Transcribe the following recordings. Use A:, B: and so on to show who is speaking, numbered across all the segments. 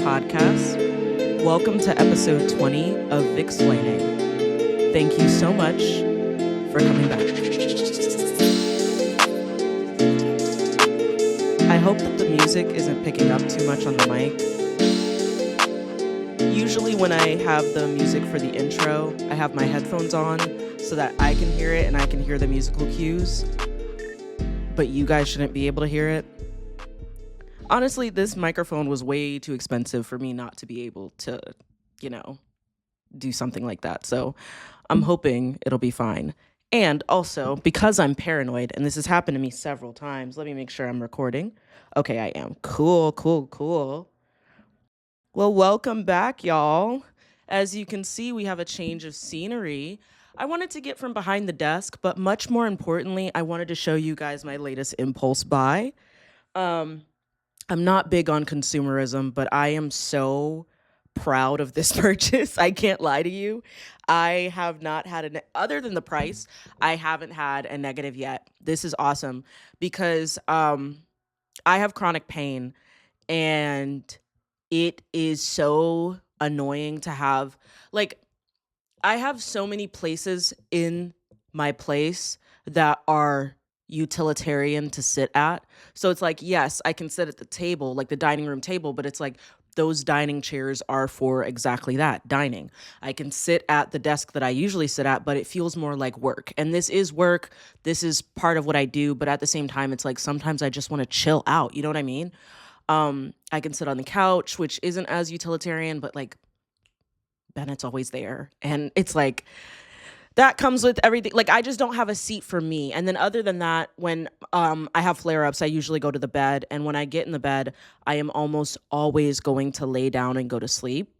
A: podcast. Welcome to episode 20 of Vicsplaining. Thank you so much for coming back. I hope that the music isn't picking up too much on the mic. Usually when I have the music for the intro, I have my headphones on so that I can hear it and I can hear the musical cues. But you guys shouldn't be able to hear it. Honestly, this microphone was way too expensive for me not to be able to, do something like that. So I'm hoping it'll be fine. And also, because I'm paranoid, and this has happened to me several times, let me make sure I'm recording. Okay, I am. Cool. Well, welcome back, y'all. As you can see, we have a change of scenery. I wanted to get from behind the desk, but much more importantly, I wanted to show you guys my latest impulse buy. I'm not big on consumerism, but I am so proud of this purchase. I can't lie to you. I have not had other than the price, I haven't had a negative yet. This is awesome because I have chronic pain and it is so annoying to have, I have so many places in my place that are utilitarian to sit at. So it's like, yes, I can sit at the table, like the dining room table, but it's like those dining chairs are for exactly that, dining. I can sit at the desk that I usually sit at, but it feels more like work. And this is work. This is part of what I do. But at the same time, it's like sometimes I just want to chill out. You know what I mean? I can sit on the couch, which isn't as utilitarian, but like Bennett's always there. And it's like, that comes with everything. Like, I just don't have a seat for me. And then other than that, when I have flare-ups, I usually go to the bed. And when I get in the bed, I am almost always going to lay down and go to sleep,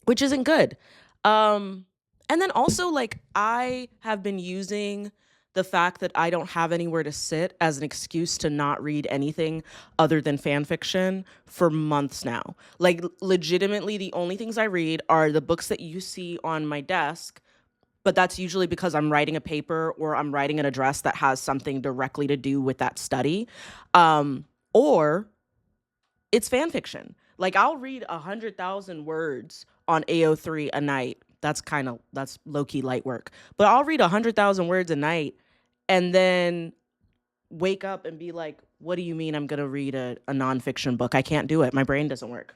A: which isn't good. And then also, I have been using the fact that I don't have anywhere to sit as an excuse to not read anything other than fan fiction for months now. Like, legitimately, the only things I read are the books that you see on my desk. But that's usually because I'm writing a paper or I'm writing an address that has something directly to do with that study. Or it's fan fiction. Like, I'll read 100,000 words on AO3 a night. That's low-key light work. But I'll read 100,000 words a night and then wake up and be like, what do you mean I'm going to read a nonfiction book? I can't do it. My brain doesn't work.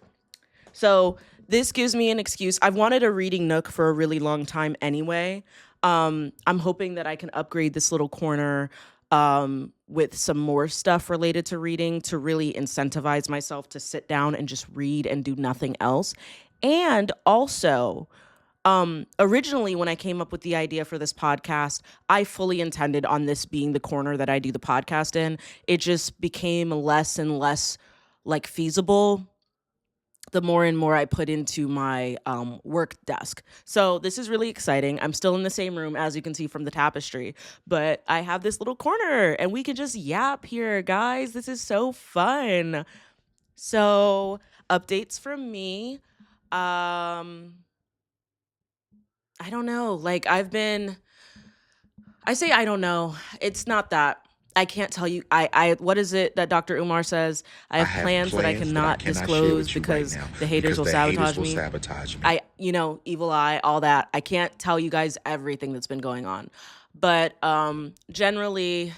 A: So this gives me an excuse. I've wanted a reading nook for a really long time anyway. I'm hoping that I can upgrade this little corner with some more stuff related to reading to really incentivize myself to sit down and just read and do nothing else. And also, originally when I came up with the idea for this podcast, I fully intended on this being the corner that I do the podcast in. It just became less and less feasible the more and more I put into my work desk. So this is really exciting. I'm still in the same room, as you can see from the tapestry, but I have this little corner and we can just yap here, guys. This is so fun. So updates from me. I don't know. I say I don't know. It's not that. I can't tell you. What is it that Dr. Umar says? I have plans that I cannot disclose because the haters will sabotage me. Evil eye, all that. I can't tell you guys everything that's been going on. But generally,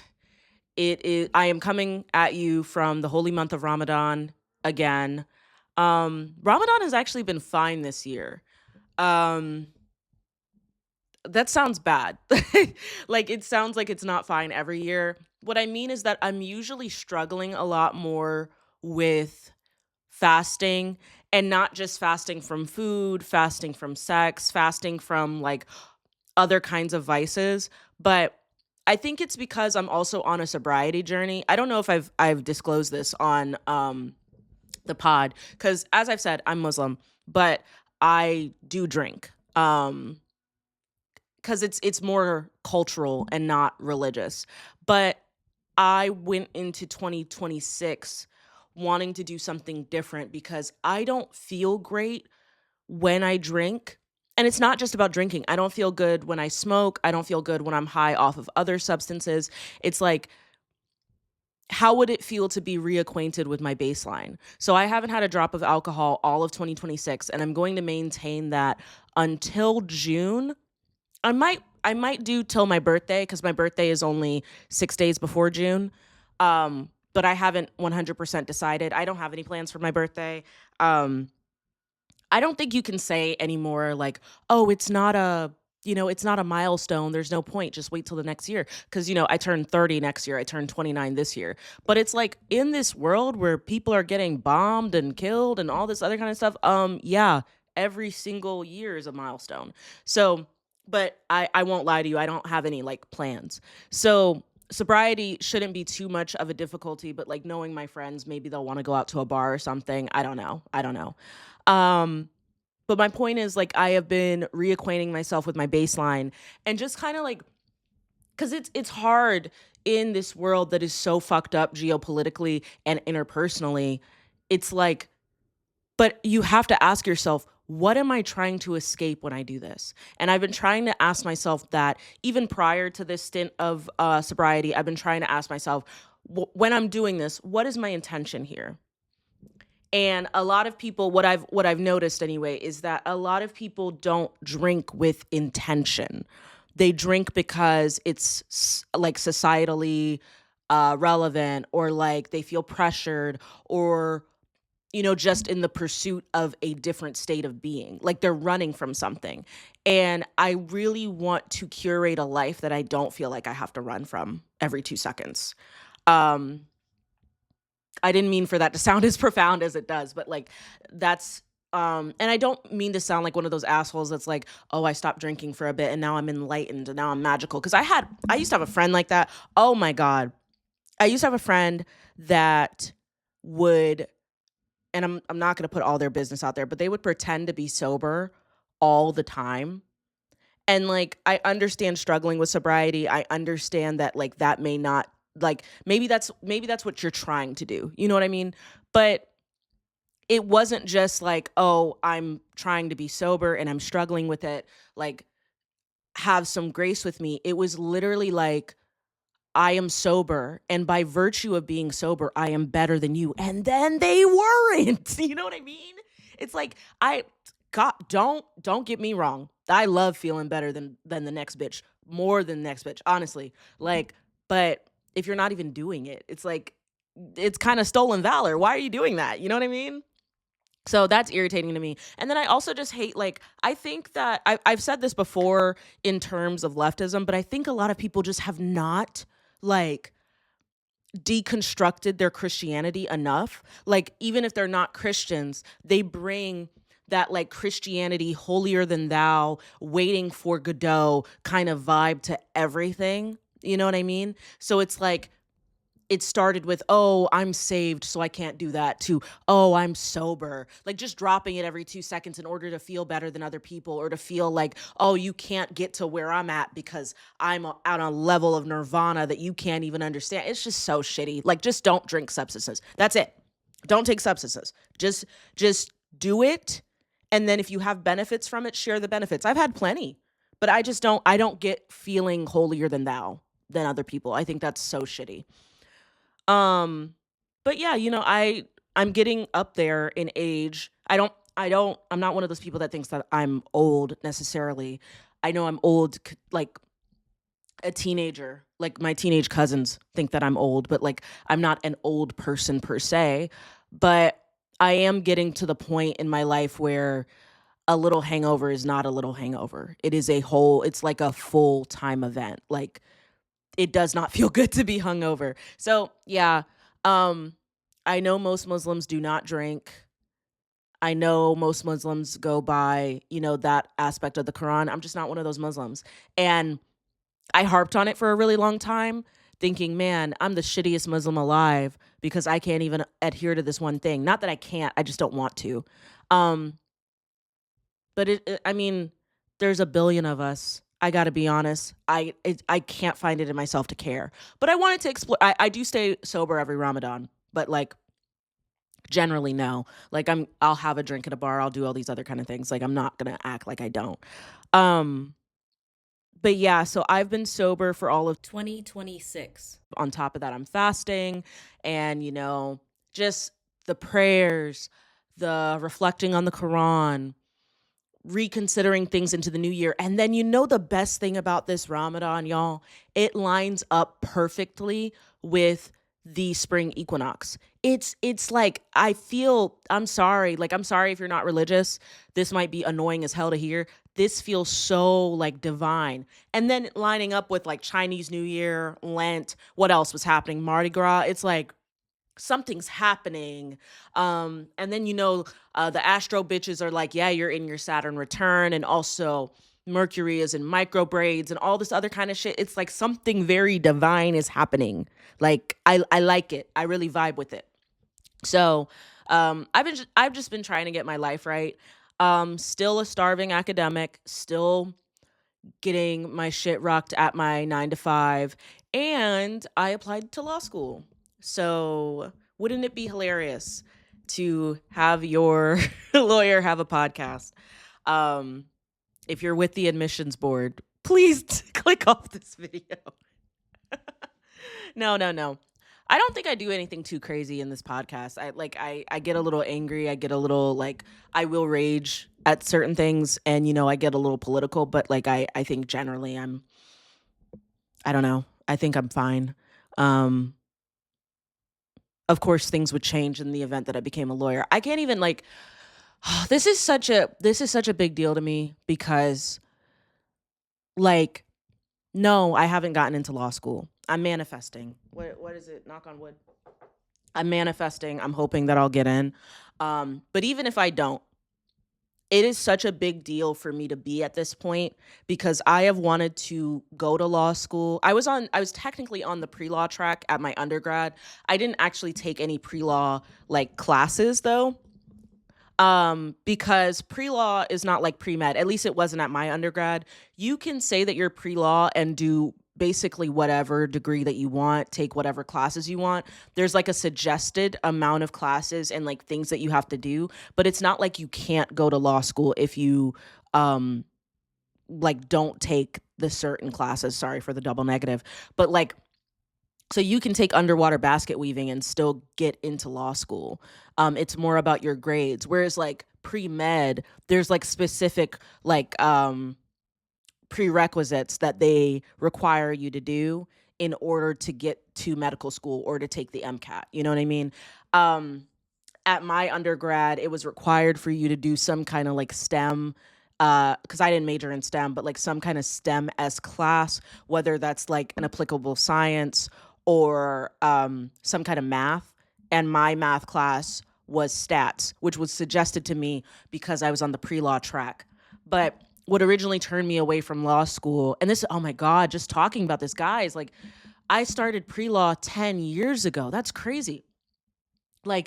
A: I am coming at you from the holy month of Ramadan again. Ramadan has actually been fine this year. That sounds bad. It sounds like it's not fine every year. What I mean is that I'm usually struggling a lot more with fasting, and not just fasting from food, fasting from sex, fasting from other kinds of vices. But I think it's because I'm also on a sobriety journey. I don't know if I've disclosed this on the pod, because as I've said, I'm Muslim, but I do drink. Because it's more cultural and not religious. But I went into 2026 wanting to do something different because I don't feel great when I drink. And it's not just about drinking. I don't feel good when I smoke. I don't feel good when I'm high off of other substances. It's like how would it feel to be reacquainted with my baseline? So I haven't had a drop of alcohol all of 2026, and I'm going to maintain that until June. I might do till my birthday, because my birthday is only 6 days before June. But I haven't 100% decided. I don't have any plans for my birthday. Um, I don't think you can say anymore like, "Oh, it's not a milestone. There's no point. Just wait till the next year." Because I turn 30 next year. I turn 29 this year. But it's like in this world where people are getting bombed and killed and all this other kind of stuff. Yeah, every single year is a milestone. So, but I won't lie to you. I don't have any like plans. So sobriety shouldn't be too much of a difficulty. But like knowing my friends, maybe they'll want to go out to a bar or something. I don't know. I don't know. Um, but my point is, like, I have been reacquainting myself with my baseline and just kind of like, because it's hard in this world that is so fucked up geopolitically and interpersonally. It's like, but you have to ask yourself, what am I trying to escape when I do this? And I've been trying to ask myself that even prior to this stint of sobriety. I've been trying to ask myself, when I'm doing this, what is my intention here? And a lot of people, what I've noticed anyway, is that a lot of people don't drink with intention. They drink because it's like societally relevant, or like they feel pressured, or just in the pursuit of a different state of being. Like they're running from something. And I really want to curate a life that I don't feel like I have to run from every 2 seconds. Um, I didn't mean for that to sound as profound as it does, but like that's and I don't mean to sound like one of those assholes that's like, "Oh, I stopped drinking for a bit and now I'm enlightened and now I'm magical." Cuz I used to have a friend like that. Oh my god. I used to have a friend that would, and I'm not going to put all their business out there, but they would pretend to be sober all the time. And like I understand struggling with sobriety. I understand that like that may not, like maybe that's what you're trying to do. You know what I mean? But it wasn't just like, "Oh, I'm trying to be sober and I'm struggling with it. Like have some grace with me." It was literally like, "I am sober, and by virtue of being sober, I am better than you." And then they weren't. You know what I mean? It's like I God, don't get me wrong. I love feeling better than the next bitch, more than the next bitch, honestly. Like, but if you're not even doing it, it's like it's kind of stolen valor. Why are you doing that? You know what I mean? So that's irritating to me. And then I also just hate, like, I think that I've said this before in terms of leftism, but I think a lot of people just have not, like, deconstructed their Christianity enough. Like, even if they're not Christians, they bring that, like, Christianity, holier than thou, waiting for Godot kind of vibe to everything. You know what I mean? So it's like, it started with, "Oh, I'm saved, so I can't do that," to, "Oh, I'm sober." Like just dropping it every 2 seconds in order to feel better than other people, or to feel like, "Oh, you can't get to where I'm at because I'm on a level of nirvana that you can't even understand." It's just so shitty. Like just don't drink substances. That's it. Don't take substances. Just do it. And then if you have benefits from it, share the benefits. I've had plenty, but I don't get feeling holier than thou than other people. I think that's so shitty. Um, but yeah, I'm getting up there in age. I'm not one of those people that thinks that I'm old necessarily. I know I'm old, like a teenager. Like my teenage cousins think that I'm old, but like I'm not an old person per se. But I am getting to the point in my life where a little hangover is not a little hangover. It's like a full-time event. Like it does not feel good to be hungover. So yeah, um, I know most Muslims do not drink. I know most Muslims go by, that aspect of the Quran. I'm just not one of those Muslims. And I harped on it for a really long time, thinking, man, I'm the shittiest Muslim alive because I can't even adhere to this one thing. Not that I can't, I just don't want to. Um, but I mean, there's a billion of us. I got to be honest. I can't find it in myself to care. But I wanted to explore. I do stay sober every Ramadan, but like generally no. Like I'll have a drink at a bar. I'll do all these other kind of things. Like I'm not gonna act like I don't. Um, But yeah, so I've been sober for all of 2026. On top of that, I'm fasting and, just the prayers, the reflecting on the Quran, reconsidering things into the new year. And then, the best thing about this Ramadan, y'all, it lines up perfectly with the spring equinox. It's like I'm sorry, I'm sorry if you're not religious. This might be annoying as hell to hear. This feels so like divine. And then lining up with like Chinese New Year, Lent, what else was happening? Mardi Gras. It's like something's happening. And then the astro bitches are like, yeah, you're in your Saturn return, and also Mercury is in microbraids and all this other kind of shit. It's like something very divine is happening. Like I like it. I really vibe with it. So I've just been trying to get my life right. Still a starving academic, still getting my shit rocked at my 9 to 5, and I applied to law school. So wouldn't it be hilarious to have your lawyer have a podcast? Um, if you're with the admissions board, please click off this video. No. I don't think I do anything too crazy in this podcast. I get a little angry. I get a little I will rage at certain things, and I get a little political, but I think generally I don't know. I think I'm fine. Of course things would change in the event that I became a lawyer. I can't even this is such a big deal to me because no, I haven't gotten into law school. I'm manifesting. What is it? Knock on wood. I'm manifesting. I'm hoping that I'll get in. But even if I don't, it is such a big deal for me to be at this point because I have wanted to go to law school. I was technically on the pre-law track at my undergrad. I didn't actually take any pre-law classes though. Because pre-law is not like pre-med. At least it wasn't at my undergrad. You can say that you're pre-law and do basically whatever degree that you want, take whatever classes you want. There's a suggested amount of classes and things that you have to do, but it's not like you can't go to law school if you don't take the certain classes. Sorry for the double negative. But so you can take underwater basket weaving and still get into law school. It's more about your grades. Whereas pre-med, there's specific prerequisites that they require you to do in order to get to medical school or to take the MCAT. You know what I mean? At my undergrad, it was required for you to do some kind of STEM, because I didn't major in STEM, but some kind of STEM-esque class, whether that's an applicable science or some kind of math. And my math class was stats, which was suggested to me because I was on the pre-law track. But what originally turned me away from law school, and this, oh my God, just talking about this, guys, I started pre-law 10 years ago. That's crazy. The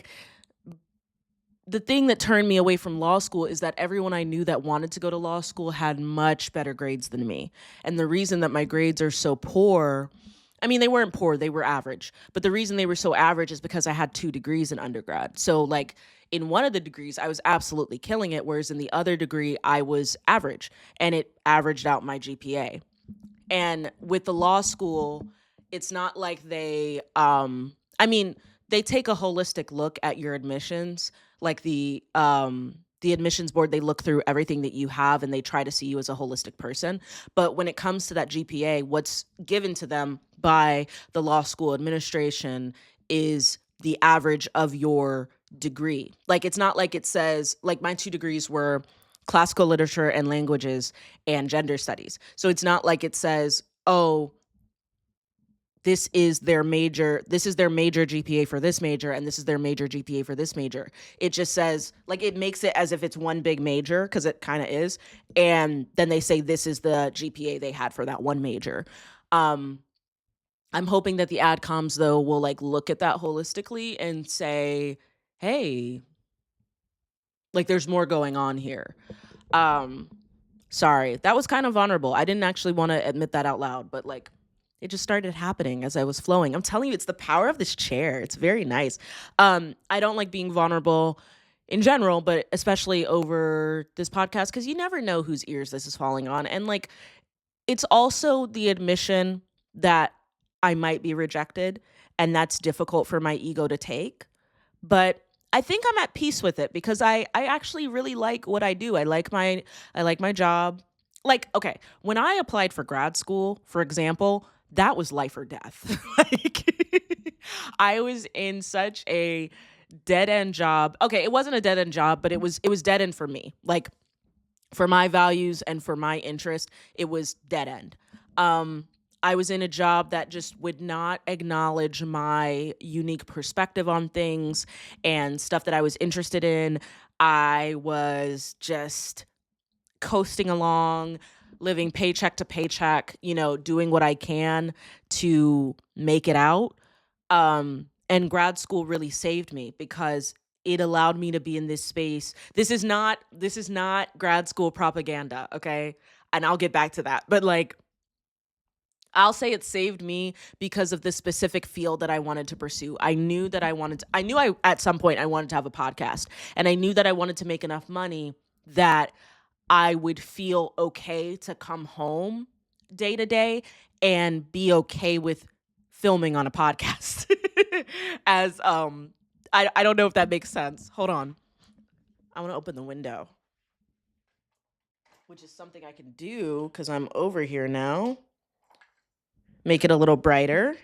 A: thing that turned me away from law school is that everyone I knew that wanted to go to law school had much better grades than me. And the reason that my grades are so poor, I mean, they weren't poor, they were average. But the reason they were so average is because I had 2 degrees in undergrad. So in one of the degrees, I was absolutely killing it, whereas in the other degree, I was average, and it averaged out my GPA. And with the law school, it's not like they take a holistic look at your admissions. The admissions board, they look through everything that you have and they try to see you as a holistic person. But when it comes to that GPA, what's given to them by the law school administration is the average of your degree. It's not like it says, my 2 degrees were classical literature and languages and gender studies. So it's not like it says, oh, this is their major GPA for this major, and this is their major GPA for this major. It just says, it makes it as if it's one big major, because it kind of is. And then they say this is the GPA they had for that one major. I'm hoping that the adcoms, though, will look at that holistically and say, hey, there's more going on here. Sorry, that was kind of vulnerable. I didn't actually want to admit that out loud, but it just started happening as I was flowing. I'm telling you, it's the power of this chair. It's very nice. I don't like being vulnerable in general, but especially over this podcast, because you never know whose ears this is falling on. And it's also the admission that I might be rejected, and that's difficult for my ego to take. But I think I'm at peace with it because I actually really like what I do. I like my job. Like, okay, when I applied for grad school, for example, that was life or death. Like I was in such a dead end job. Okay, it wasn't a dead end job, but it was dead end for me. Like for my values and for my interest, it was dead end. Um, I was in a job that just would not acknowledge my unique perspective on things and stuff that I was interested in. I was just coasting along, living paycheck to paycheck, doing what I can to make it out. And grad school really saved me because it allowed me to be in this space. This is not grad school propaganda, okay? And I'll get back to that. But like I'll say it saved me because of the specific field that I wanted to pursue. I knew I at some point I wanted to have a podcast, and I knew that I wanted to make enough money that I would feel okay to come home day to day and be okay with filming on a podcast. As I don't know if that makes sense. Hold on. I want to open the window, which is something I can do cuz I'm over here now. Make it a little brighter.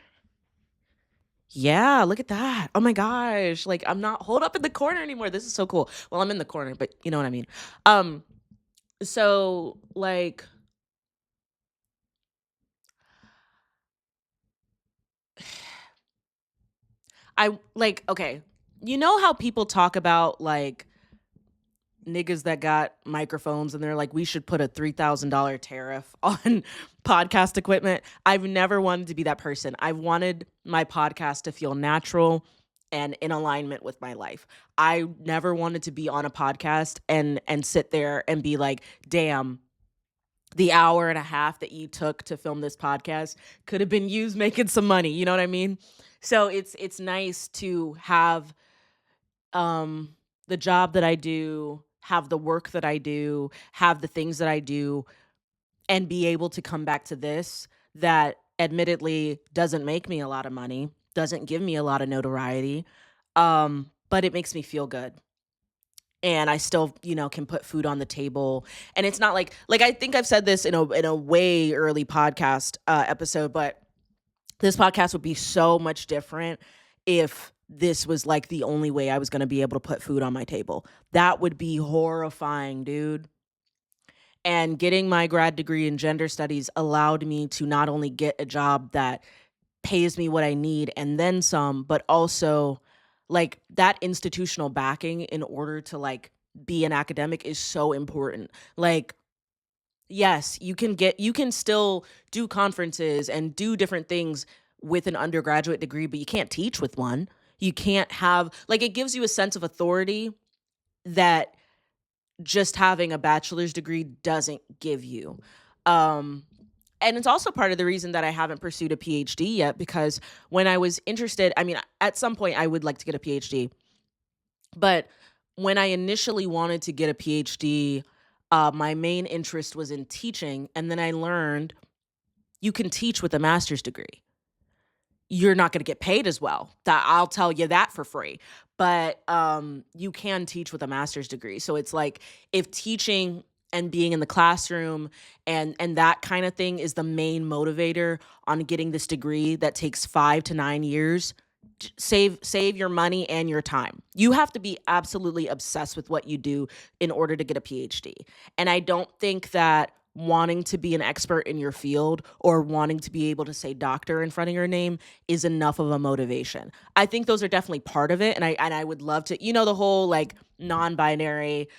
A: Yeah, look at that. Oh my gosh. Like I'm not holed up in the corner anymore. This is so cool. Well, I'm in the corner, but you know what I mean. Um so like I like okay. You know how people talk about like niggas that got microphones and they're like, we should put a $3,000 tariff on podcast equipment. I've never wanted to be that person. I've wanted my podcast to feel natural and in alignment with my life. I never wanted to be on a podcast and sit there and be like, damn, the hour and a half that you took to film this podcast could have been used making some money. You know what I mean? So it's nice to have the job that I do, have the work that I do, have the things that I do, and be able to come back to this that admittedly doesn't make me a lot of money, doesn't give me a lot of notoriety, but it makes me feel good. And I still, can put food on the table. And it's not like I think I've said this in a way early podcast episode, but this podcast would be so much different if this was like the only way I was going to be able to put food on my table. That would be horrifying, dude. And getting my grad degree in gender studies allowed me to not only get a job that pays me what I need and then some, but also like that institutional backing in order to like be an academic is so important. Like yes, you can still do conferences and do different things with an undergraduate degree, but you can't teach with one. You can't have like it gives you a sense of authority that just having a bachelor's degree doesn't give you. Um and it's also part of the reason that I haven't pursued a PhD yet because when I was interested, I mean at some point I would like to get a PhD, but when I initially wanted to get a PhD, my main interest was in teaching. And then I learned you can teach with a master's degree. You're not going to get paid as well. That I'll tell you that for free. But you can teach with a master's degree. So it's like if teaching and being in the classroom and that kind of thing is the main motivator on getting this degree that takes 5 to 9 years, save your money and your time. You have to be absolutely obsessed with what you do in order to get a PhD. And I don't think that wanting to be an expert in your field or wanting to be able to say doctor in front of your name is enough of a motivation. I think those are definitely part of it, and I would love to, the whole like non-binary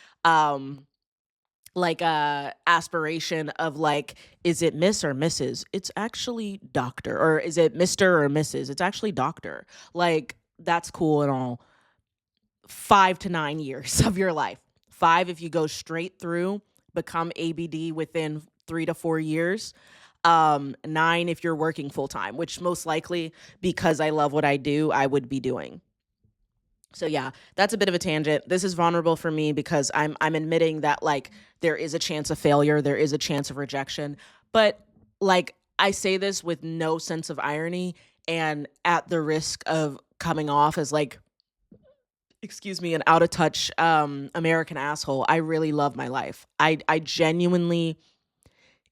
A: aspiration of like, is it Miss or Mrs? It's actually doctor. Or is it Mr. or Mrs? It's actually doctor. Like that's cool and all. 5 to 9 years of your life. 5 if you go straight through, become ABD within 3 to 4 years. 9 if you're working full time, which most likely because I love what I do, I would be doing. So yeah, that's a bit of a tangent. This is vulnerable for me because I'm admitting that like there is a chance of failure, there is a chance of rejection, but like, I say this with no sense of irony and at the risk of coming off as like, excuse me, an out of touch American asshole. I really love my life. I genuinely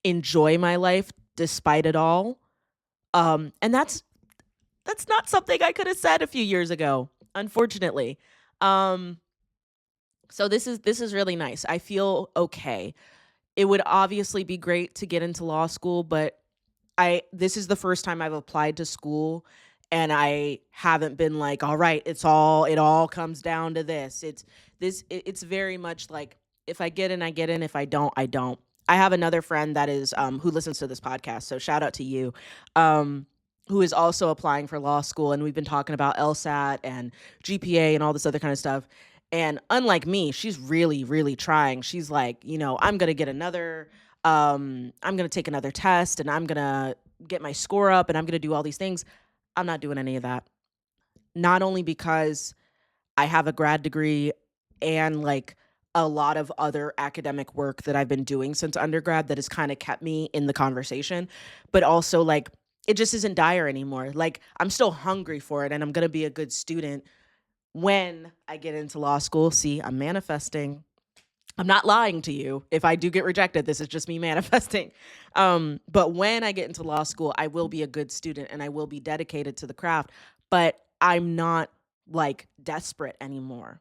A: enjoy my life despite it all. And that's not something I could have said a few years ago, unfortunately. Um, so this is really nice. I feel okay. It would obviously be great to get into law school, but I this is the first time I've applied to school and I haven't been like, all right, it all comes down to this. It's very much like if I get in, I get in. If I don't, I don't. I have another friend that is who listens to this podcast, so shout out to you. Um who is also applying for law school, and we've been talking about LSAT and GPA and all this other kind of stuff. And unlike me, she's really, really trying. She's like, I'm going to take another test and I'm going to get my score up and I'm going to do all these things. I'm not doing any of that. Not only because I have a grad degree and like a lot of other academic work that I've been doing since undergrad that has kind of kept me in the conversation, but also like it just isn't dire anymore. Like I'm still hungry for it and I'm going to be a good student when I get into law school. See, I'm manifesting. I'm not lying to you. If I do get rejected, this is just me manifesting. But when I get into law school, I will be a good student and I will be dedicated to the craft, but I'm not like desperate anymore.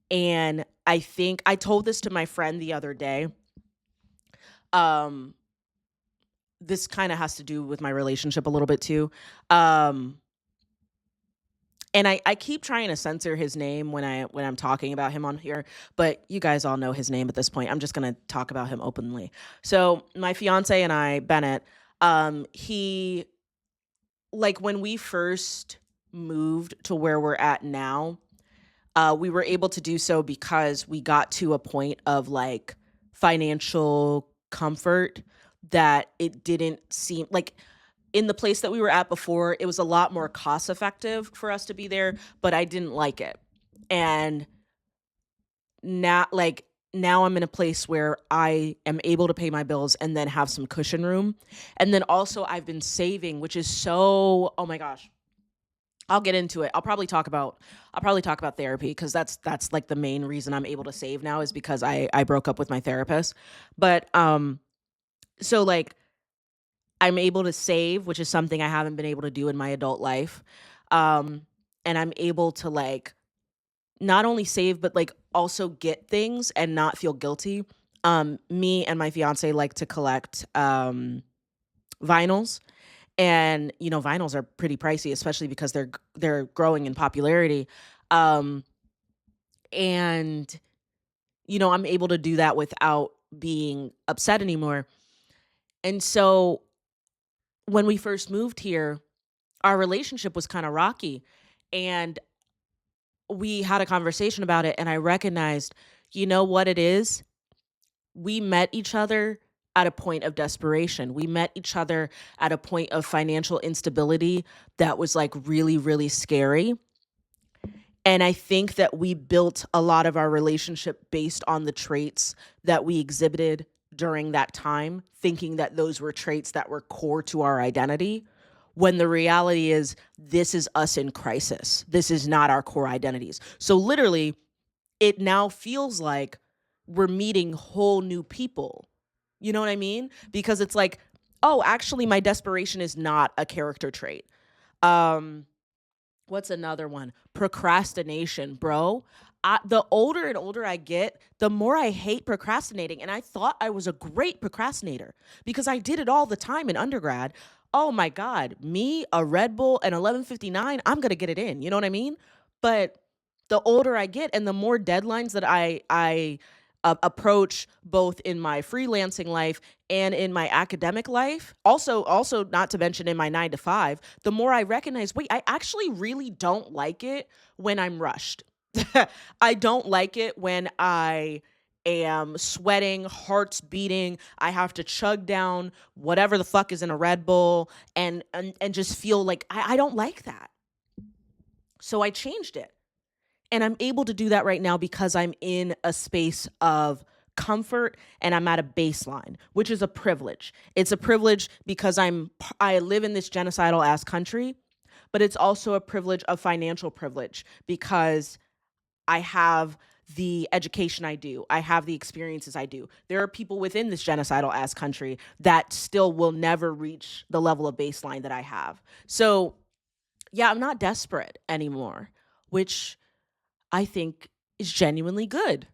A: And I think I told this to my friend the other day. This kind of has to do with my relationship a little bit too. And I keep trying to censor his name when I'm talking about him on here, but you guys all know his name at this point. I'm just gonna talk about him openly. So my fiance and I, Bennett, he like when we first moved to where we're at now, we were able to do so because we got to a point of like financial comfort that it didn't seem like in the place that we were at before, it was a lot more cost effective for us to be there, but I didn't like it. And now I'm in a place where I am able to pay my bills and then have some cushion room. And then also I've been saving, which is so, oh my gosh. I'll get into it. I'll probably talk about therapy because that's like the main reason I'm able to save now is because I broke up with my therapist. But so like I'm able to save, which is something I haven't been able to do in my adult life. And I'm able to like not only save, but like also get things and not feel guilty. Me and my fiance like to collect vinyls. And vinyls are pretty pricey, especially because they're growing in popularity. Um, and I'm able to do that without being upset anymore. And so when we first moved here, our relationship was kind of rocky. And we had a conversation about it, and I recognized, you know what it is? We met each other at a point of desperation. We met each other at a point of financial instability that was like really, really scary. And I think that we built a lot of our relationship based on the traits that we exhibited during that time, thinking that those were traits that were core to our identity. When the reality is, this is us in crisis. This is not our core identities. So literally, it now feels like we're meeting whole new people. You know what I mean? Because it's like, oh, actually, my desperation is not a character trait. Um, what's another one? Procrastination, bro. The older and older I get, the more I hate procrastinating. And I thought I was a great procrastinator because I did it all the time in undergrad. Oh my God, me, a Red Bull, and 11:59, I'm going to get it in. You know what I mean? But the older I get and the more deadlines that I approach both in my freelancing life and in my academic life, also not to mention in my 9 to 5, the more I recognize, wait, I actually really don't like it when I'm rushed. I don't like it when I am sweating, heart's beating, I have to chug down whatever the fuck is in a Red Bull and just feel like I don't like that. So I changed it. And I'm able to do that right now because I'm in a space of comfort and I'm at a baseline, which is a privilege. It's a privilege because I live in this genocidal ass country, but it's also a privilege of financial privilege because I have the education I do. I have the experiences I do. There are people within this genocidal ass country that still will never reach the level of baseline that I have. So, yeah, I'm not desperate anymore, which I think is genuinely good.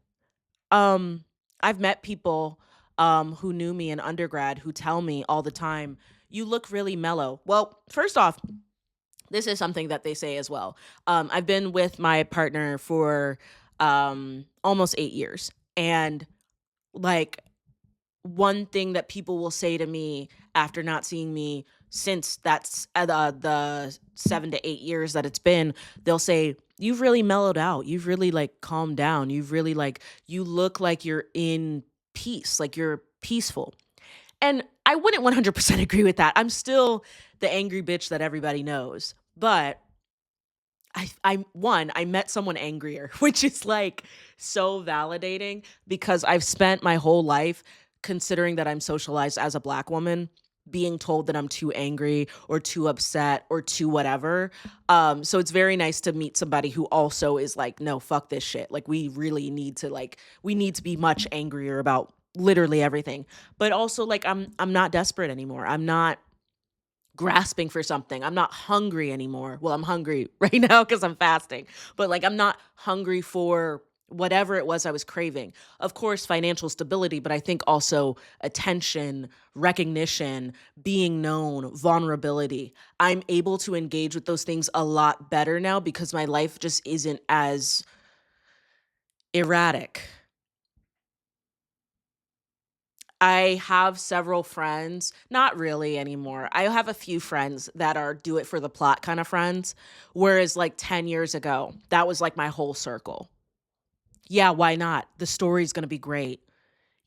A: Um, I've met people who knew me in undergrad who tell me all the time, you look really mellow. Well, first off, this is something that they say as well. I've been with my partner for almost 8 years. And like one thing that people will say to me after not seeing me since that's the 7 to 8 years that it's been, they'll say, you've really mellowed out. You've really like calmed down. You've really like, you look like you're in peace, like you're peaceful. And I wouldn't 100% agree with that. I'm still the angry bitch that everybody knows. But I met someone angrier, which is like so validating because I've spent my whole life considering that I'm socialized as a Black woman, being told that I'm too angry or too upset or too whatever. So it's very nice to meet somebody who also is like, no, fuck this shit. Like we really need to we need to be much angrier about literally everything. But also like I'm not desperate anymore. I'm not grasping for something. I'm not hungry anymore. Well, I'm hungry right now because I'm fasting, but like I'm not hungry for whatever it was I was craving. Of course, financial stability, but I think also attention, recognition, being known, vulnerability. I'm able to engage with those things a lot better now because my life just isn't as erratic. I have several friends, not really anymore. I have a few friends that are do it for the plot kind of friends, whereas like 10 years ago, that was like my whole circle. Yeah, why not? The story's going to be great.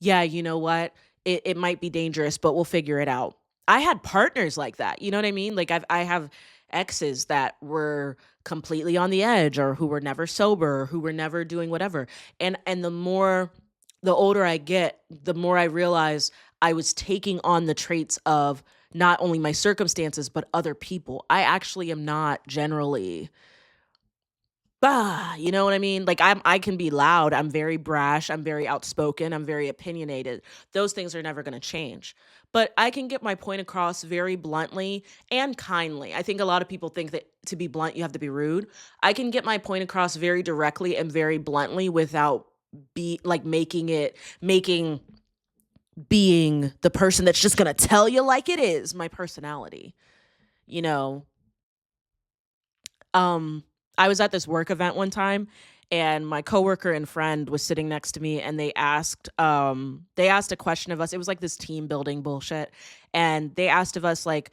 A: Yeah, you know what? It might be dangerous, but we'll figure it out. I had partners like that. You know what I mean? Like I have exes that were completely on the edge or who were never sober, or who were never doing whatever. And the older I get, the more I realize I was taking on the traits of not only my circumstances but other people. I actually am not generally you know what I mean? Like I can be loud, I'm very brash, I'm very outspoken, I'm very opinionated. Those things are never going to change. But I can get my point across very bluntly and kindly. I think a lot of people think that to be blunt you have to be rude. I can get my point across very directly and very bluntly without be like making being the person that's just going to tell you like it is my personality. You know, um, I was at this work event one time and my coworker and friend was sitting next to me and they asked a question of us. It was like this team building bullshit. And they asked of us like,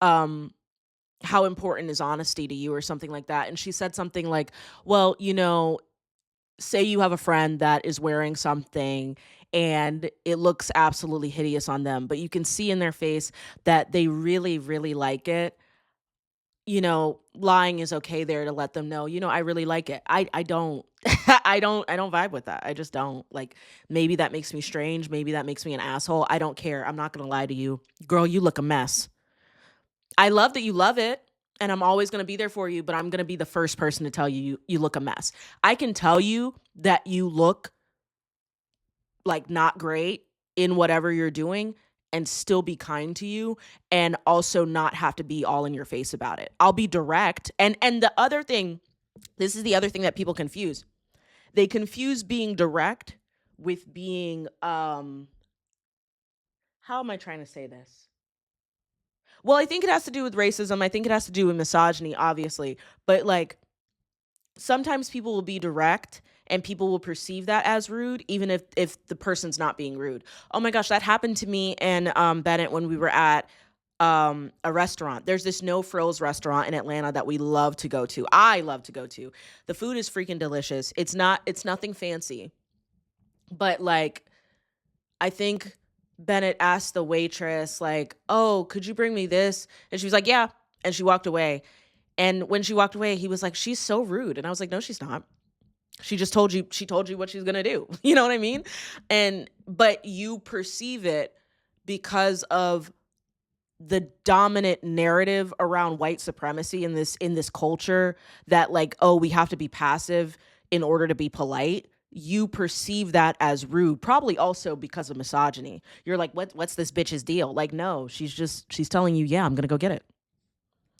A: um, how important is honesty to you or something like that. And she said something like, well, say you have a friend that is wearing something and it looks absolutely hideous on them, but you can see in their face that they really, really like it. Lying is okay there to let them know, I really like it. I don't I don't vibe with that. I just don't. Like maybe that makes me strange, maybe that makes me an asshole. I don't care. I'm not going to lie to you. Girl, you look a mess. I love that you love it and I'm always going to be there for you, but I'm going to be the first person to tell you look a mess. I can tell you that you look like not great in whatever you're doing and still be kind to you and also not have to be all in your face about it. I'll be direct. And the other thing, this is the other thing that people confuse. They confuse being direct with being how am I trying to say this? Well, I think it has to do with racism. I think it has to do with misogyny, obviously. But like sometimes people will be direct and people will perceive that as rude even if the person's not being rude. Oh my gosh, that happened to me and Bennett when we were at a restaurant. There's this no frills restaurant in Atlanta that we love to go to. I love to go to. The food is freaking delicious. It's nothing fancy. But like I think Bennett asked the waitress like, "Oh, could you bring me this?" And she was like, "Yeah." And she walked away. And when she walked away, he was like, "She's so rude." And I was like, "No, she's not." She told you what she's going to do. You know what I mean? But you perceive it because of the dominant narrative around white supremacy in this culture, that like, oh, we have to be passive in order to be polite. You perceive that as rude, probably also because of misogyny. You're like, what's this bitch's deal? Like, no, she's telling you, yeah, I'm gonna go get it.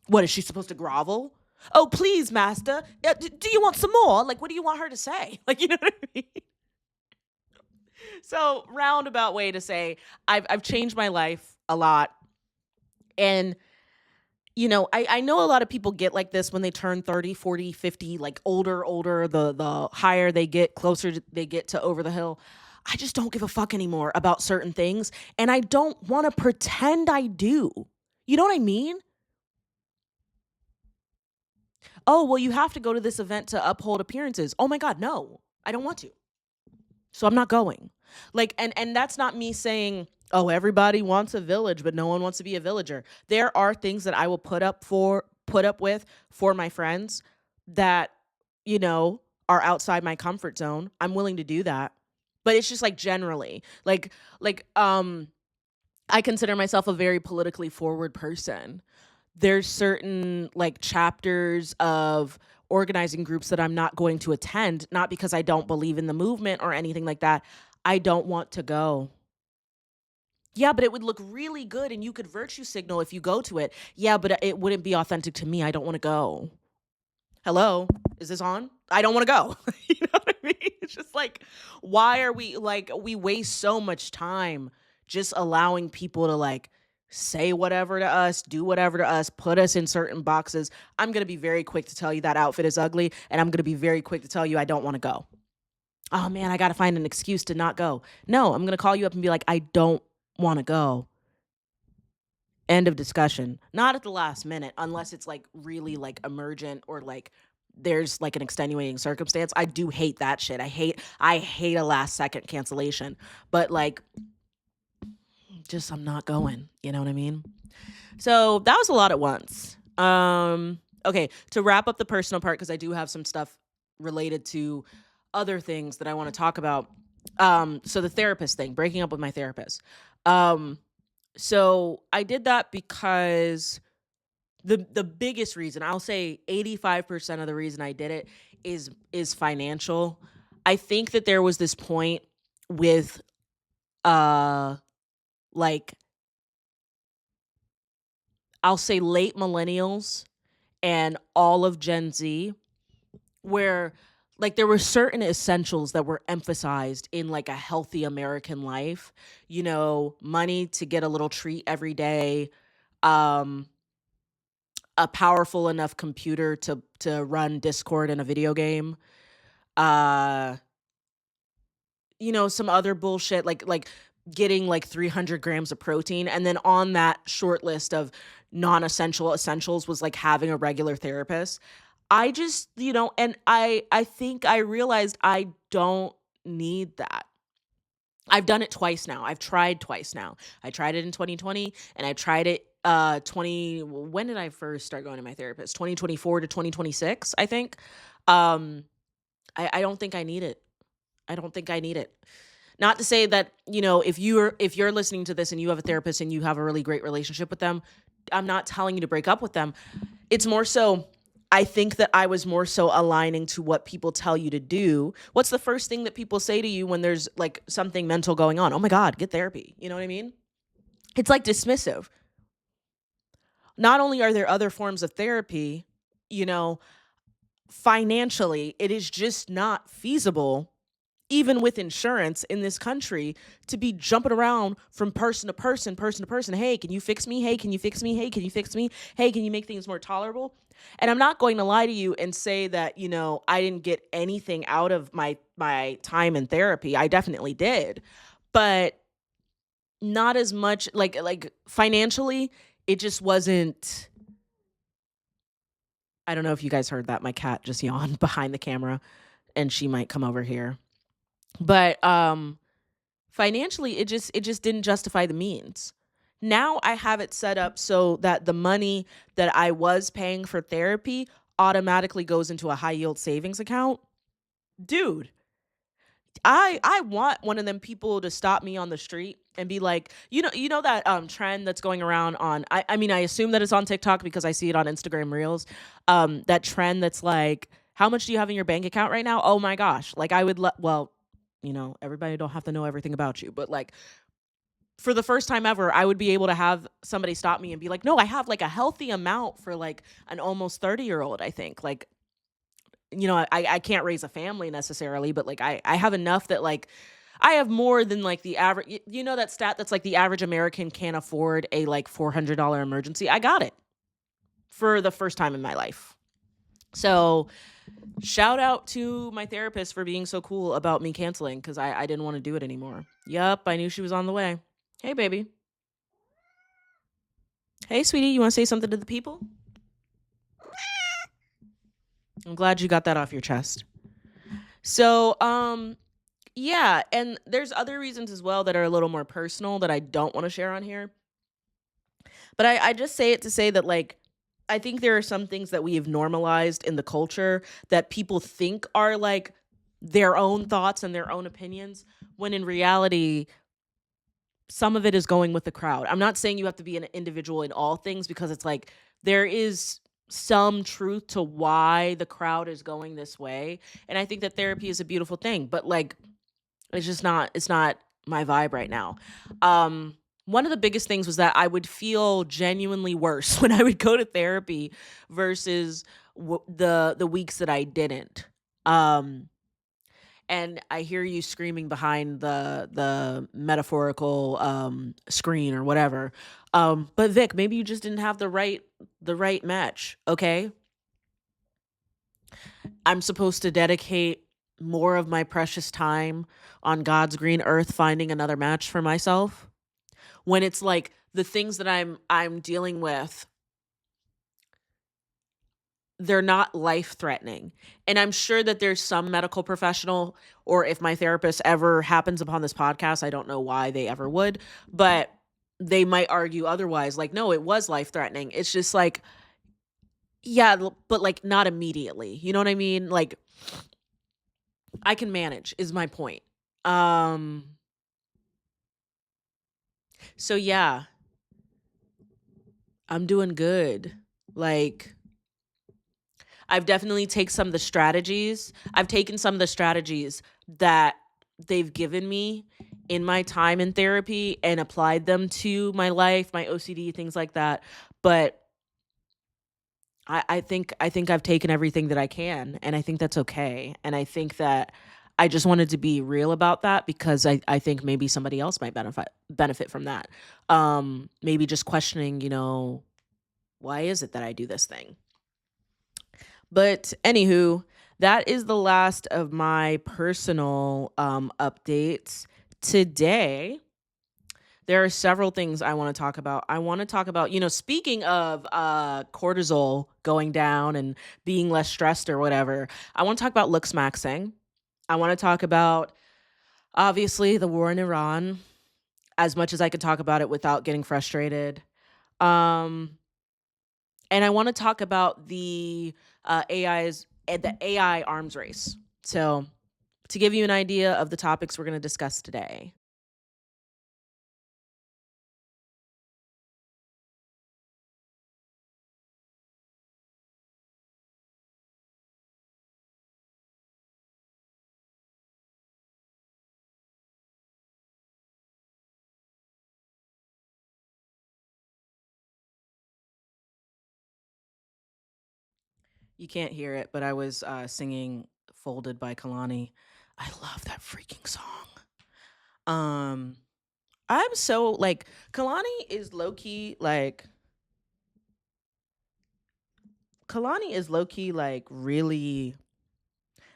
A: What is she supposed to grovel? Oh, please, master. Do you want some more? Like, what do you want her to say? Like, you know what I mean? So, roundabout way to say, I've changed my life a lot. And, you know, I know a lot of people get like this when they turn 30, 40, 50, like older, the higher they get, closer they get to over the hill. I just don't give a fuck anymore about certain things. And I don't want to pretend I do. You know what I mean? Oh, well, you have to go to this event to uphold appearances. Oh my God, no, I don't want to. So I'm not going. Like, and that's not me saying, oh, everybody wants a village, but no one wants to be a villager. There are things that I will put up with for my friends that, you know, are outside my comfort zone. I'm willing to do that. But it's just like generally, I consider myself a very politically forward person. There's certain like chapters of organizing groups that I'm not going to attend, not because I don't believe in the movement or anything like that. I don't want to go. Yeah, but it would look really good and you could virtue signal if you go to it. Yeah, but it wouldn't be authentic to me. I don't want to go. Hello? Is this on? I don't want to go. You know what I mean? It's just like, why are we like, we waste so much time just allowing people to like say whatever to us, do whatever to us, put us in certain boxes. I'm going to be very quick to tell you that outfit is ugly, and I'm going to be very quick to tell you I don't want to go. Oh man, I got to find an excuse to not go. No, I'm going to call you up and be like, I don't want to go. End of discussion. Not at the last minute, unless it's like really like emergent or like there's like an extenuating circumstance. I do hate that shit. I hate a last second cancellation. But like, just I'm not going. You know what I mean? So that was a lot at once. Okay, to wrap up the personal part, because I do have some stuff related to other things that I want to talk about. So the therapist thing, breaking up with my therapist. So I did that because the biggest reason, I'll say 85% of the reason I did it is financial. I think that there was this point with like, I'll say late millennials and all of Gen Z, where like there were certain essentials that were emphasized in like a healthy American life, you know, money to get a little treat every day, a powerful enough computer to run Discord in a video game, uh, you know, some other bullshit like getting like 300 grams of protein. And then on that short list of non-essential essentials was like having a regular therapist. I just, you know, and I think I realized I don't need that. I've done it twice now. I've tried twice now. I tried it in 2020 and I tried it when did I first start going to my therapist? 2024 to 2026, I think. I don't think I need it. I don't think I need it. Not to say that, you know, if you're listening to this and you have a therapist and you have a really great relationship with them, I'm not telling you to break up with them. It's more so, I think that I was more so aligning to what people tell you to do. What's the first thing that people say to you when there's like something mental going on? Oh my God, get therapy. You know what I mean? It's like dismissive. Not only are there other forms of therapy, you know, financially, it is just not feasible, even with insurance in this country, to be jumping around from person to person, person to person. Hey, can you fix me? Hey, can you fix me? Hey, can you fix me? Hey, can you make things more tolerable? And I'm not going to lie to you and say that, you know, I didn't get anything out of my time in therapy. I definitely did. But not as much like financially, it just wasn't. I don't know if you guys heard that. My cat just yawned behind the camera and she might come over here. But financially, it just didn't justify the means. Now I have it set up so that the money that I was paying for therapy automatically goes into a high yield savings account. Dude, I want one of them people to stop me on the street and be like, you know that trend that's going around on I mean I assume that it's on TikTok because I see it on Instagram Reels. That trend that's like, how much do you have in your bank account right now? Oh my gosh. Like I would well, everybody don't have to know everything about you, but like for the first time ever, I would be able to have somebody stop me and be like, "No, I have like a healthy amount for like an almost 30-year-old, I think." Like, I can't raise a family necessarily, but like I have enough that like I have more than like the average. You know that stat that's like the average American can't afford a like $400 emergency. I got it for the first time in my life. So shout out to my therapist for being so cool about me canceling because I didn't want to do it anymore. Yup, I knew she was on the way. Hey, baby. Hey, sweetie, you want to say something to the people? I'm glad you got that off your chest. So, yeah, and there's other reasons as well that are a little more personal that I don't want to share on here. But I just say it to say that, like, I think there are some things that we have normalized in the culture that people think are like their own thoughts and their own opinions, when in reality, some of it is going with the crowd. I'm not saying you have to be an individual in all things because it's like there is some truth to why the crowd is going this way. And I think that therapy is a beautiful thing, but like it's not my vibe right now. One of the biggest things was that I would feel genuinely worse when I would go to therapy versus the weeks that I didn't. Um and I hear you screaming behind the metaphorical screen or whatever. But Vic, maybe you just didn't have the right match. Okay, I'm supposed to dedicate more of my precious time on God's green earth finding another match for myself when it's like the things that I'm dealing with, they're not life threatening. And I'm sure that there's some medical professional, or if my therapist ever happens upon this podcast, I don't know why they ever would, but they might argue otherwise. Like, no, it was life threatening. It's just like, yeah, but like not immediately. You know what I mean? Like, I can manage, is my point. Um, so yeah, I'm doing good. Like, I've definitely take some of the strategies. I've taken some of the strategies that they've given me in my time in therapy and applied them to my life, my OCD, things like that. But I think I've taken everything that I can, and I think that's okay. And I think that I just wanted to be real about that because I think maybe somebody else might benefit from that. Maybe just questioning, why is it that I do this thing? But anywho, that is the last of my personal updates. Today, there are several things I want to talk about. I want to talk about, speaking of cortisol going down and being less stressed or whatever, I want to talk about Looksmaxxing. I want to talk about, obviously, the war in Iran, as much as I could talk about it without getting frustrated. Um, and I want to talk about the AI arms race. So, to give you an idea of the topics we're going to discuss today. You can't hear it, but I was singing "Folded" by Kehlani. I love that freaking song. Um, I'm so like Kehlani is low key like Kalani is low key like really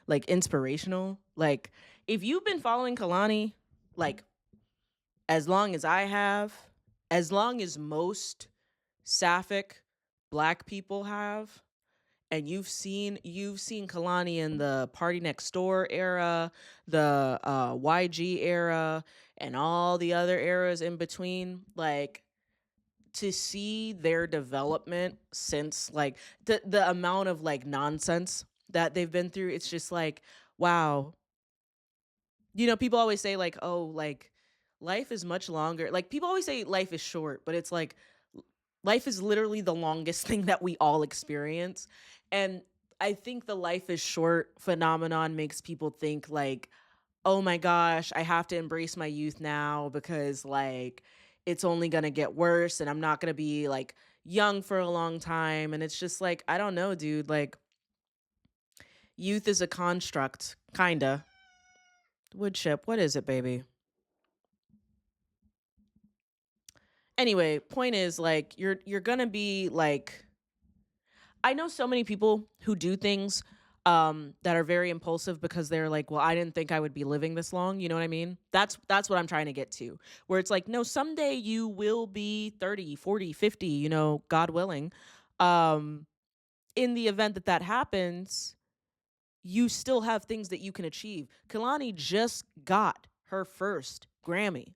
A: like inspirational. Like if you've been following Kalani like as long as I have, as long as most sapphic black people have, and you've seen Kalani in the Party Next Door era, the YG era, and all the other eras in between, like to see their development since like the amount of like nonsense that they've been through, it's just like Wow. You know, people always say like, "Oh, like life is much longer." Like people always say life is short, but it's like life is literally the longest thing that we all experience. And I think the life is short phenomenon makes people think like, "Oh my gosh, I have to embrace my youth now because like it's only going to get worse and I'm not going to be like young for a long time." And it's just like, I don't know, dude, like youth is a construct, kinda. Woodchip, what is it, baby? Anyway, point is like you're gonna be like, I know so many people who do things that are very impulsive because they're like, well, I didn't think I would be living this long, you know what I mean? That's what I'm trying to get to. Where it's like, no, someday you will be 30, 40, 50, you know, God willing. Um in the event that that happens, you still have things that you can achieve. Kehlani just got her first Grammy.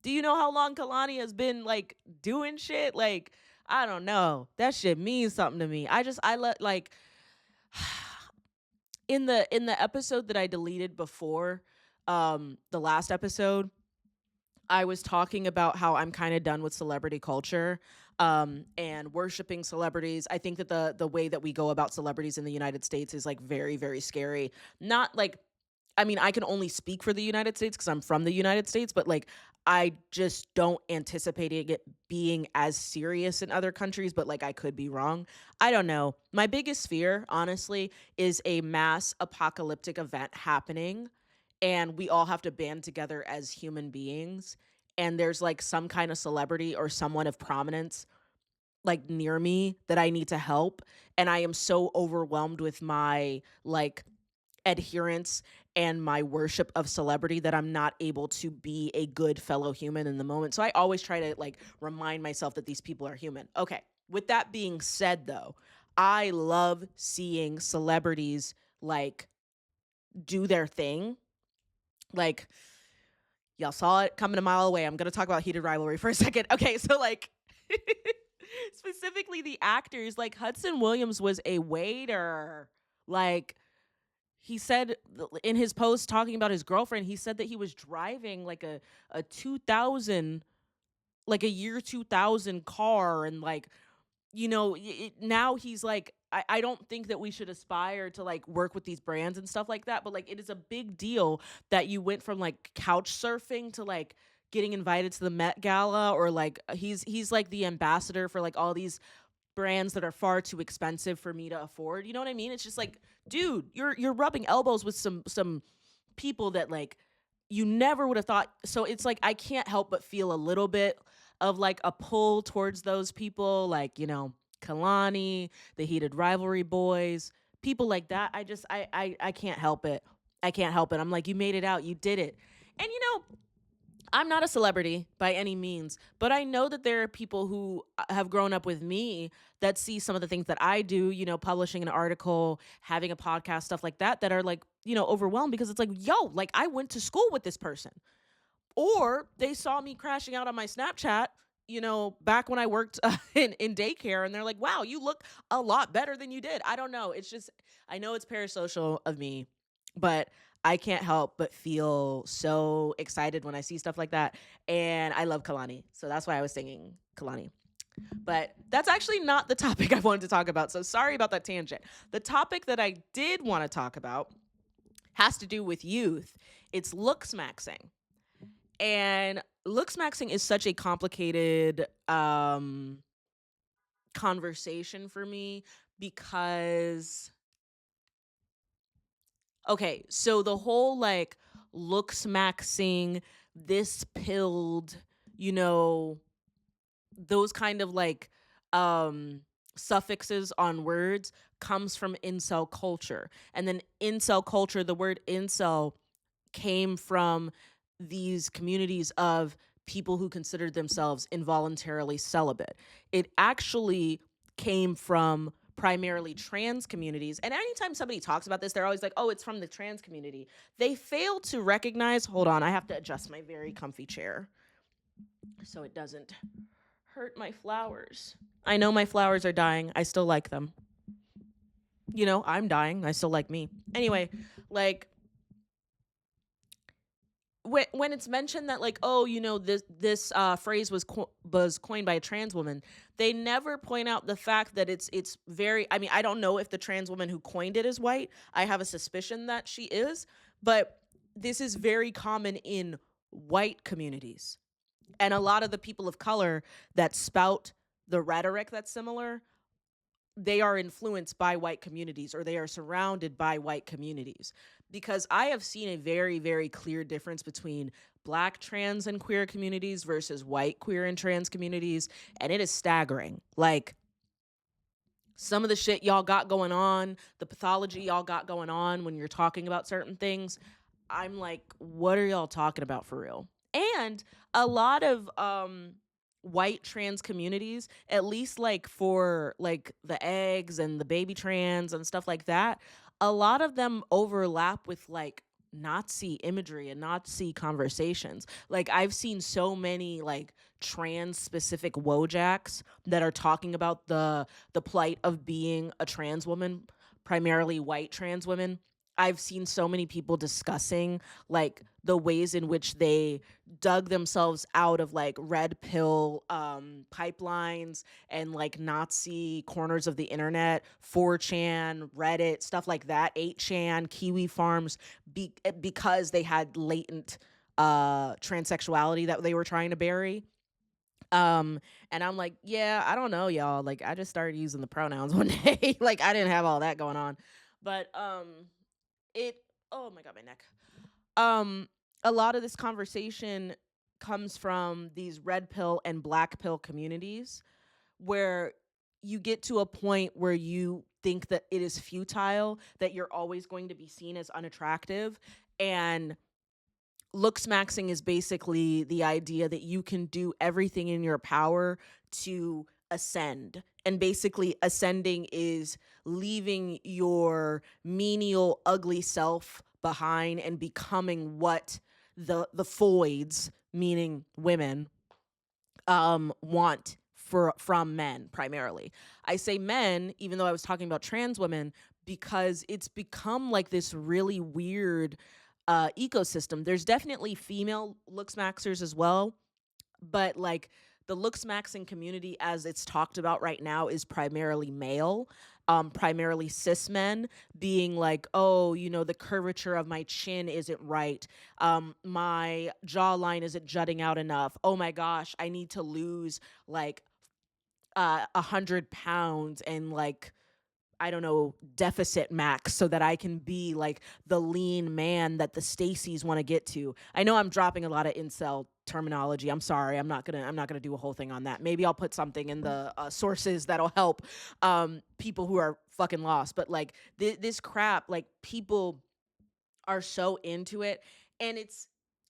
A: Do you know how long Kehlani has been like doing shit? Like, I don't know. That shit means something to me. I let like in the episode that I deleted before the last episode, I was talking about how I'm kind of done with celebrity culture and worshiping celebrities. I think that the way that we go about celebrities in the United States is like very, very scary. Not like, I mean, I can only speak for the United States because I'm from the United States, but like I just don't anticipate it being as serious in other countries, but like I could be wrong. I don't know. My biggest fear, honestly, is a mass apocalyptic event happening and we all have to band together as human beings. And there's like some kind of celebrity or someone of prominence like near me that I need to help. And I am so overwhelmed with my like adherence and my worship of celebrity that I'm not able to be a good fellow human in the moment. So I always try to like remind myself that these people are human. Okay. With that being said though, I love seeing celebrities like do their thing. Like y'all saw it coming a mile away. I'm going to talk about heated rivalry for a second. Okay, so like specifically the actors, like Hudson Williams was a waiter. Like he said in his post talking about his girlfriend, he said that he was driving like a 2000 like a year 2000 car and like you know now he's like I don't think that we should aspire to like work with these brands and stuff like that, but like it is a big deal that you went from like couch surfing to like getting invited to the Met Gala or like he's like the ambassador for like all these brands that are far too expensive for me to afford. You know what I mean? It's just like, dude, you're rubbing elbows with some people that like you never would have thought. So it's like I can't help but feel a little bit of like a pull towards those people, like, you know, Kehlani, the Heated Rivalry Boys, people like that. I can't help it. I can't help it. I'm like, you made it out, you did it. And you know, I'm not a celebrity by any means, but I know that there are people who have grown up with me that see some of the things that I do, you know, publishing an article, having a podcast, stuff like that, that are like, you know, overwhelmed because it's like, yo, like I went to school with this person. Or they saw me crashing out on my Snapchat, you know, back when I worked in daycare, and they're like, wow, you look a lot better than you did. I don't know. It's just, I know it's parasocial of me, but I can't help but feel so excited when I see stuff like that. And I love Kehlani. So that's why I was singing Kehlani. But that's actually not the topic I wanted to talk about. So sorry about that tangent. The topic that I did want to talk about has to do with youth. It's Looksmaxxing. And Looksmaxxing is such a complicated conversation for me because okay, so the whole like Looksmaxxing, this pilled, you know, those kind of like suffixes on words comes from incel culture. And then incel culture, the word incel came from these communities of people who considered themselves involuntarily celibate. It actually came from primarily trans communities. And anytime somebody talks about this, they're always like, oh, it's from the trans community. They fail to recognize, hold on, I have to adjust my very comfy chair so it doesn't hurt my flowers. I know my flowers are dying. I still like them. You know, I'm dying. I still like me. Anyway, like when it's mentioned that like, oh, you know, this phrase was coined by a trans woman, they never point out the fact that it's very, I mean, I don't know if the trans woman who coined it is white. I have a suspicion that she is, but this is very common in white communities. And a lot of the people of color that spout the rhetoric that's similar, they are influenced by white communities, or they are surrounded by white communities. Because I have seen a very, very clear difference between black trans and queer communities versus white queer and trans communities. And it is staggering. Like, some of the shit y'all got going on, the pathology y'all got going on when you're talking about certain things, I'm like, what are y'all talking about for real? And a lot of white trans communities, at least like for like the eggs and the baby trans and stuff like that, a lot of them overlap with like Nazi imagery and Nazi conversations. Like, I've seen so many like trans specific wojaks that are talking about the plight of being a trans woman, primarily white trans women. I've seen so many people discussing like the ways in which they dug themselves out of like red pill pipelines and like Nazi corners of the internet, 4chan, Reddit, stuff like that, 8chan, Kiwi farms, because they had latent transsexuality that they were trying to bury. And I'm like, yeah, I don't know, y'all. Like, I just started using the pronouns one day. Like, I didn't have all that going on. But it oh my god, my neck. Um a lot of this conversation comes from these red pill and black pill communities where you get to a point where you think that it is futile, that you're always going to be seen as unattractive, and Looksmaxxing is basically the idea that you can do everything in your power to ascend. And basically, ascending is leaving your menial, ugly self behind and becoming what the foids, meaning women, want from men primarily. I say men, even though I was talking about trans women, because it's become like this really weird ecosystem. There's definitely female looksmaxers as well, but like the looksmaxing community as it's talked about right now is primarily male, primarily cis men, being like, oh, you know, the curvature of my chin isn't right, my jawline isn't jutting out enough, oh my gosh, I need to lose like 100 pounds and like, I don't know, deficit max so that I can be like the lean man that the Stacys want to get to. I know I'm dropping a lot of incel terminology. I'm sorry. I'm not gonna do a whole thing on that. Maybe I'll put something in the sources that'll help people who are fucking lost. But like this crap, like people are so into it, and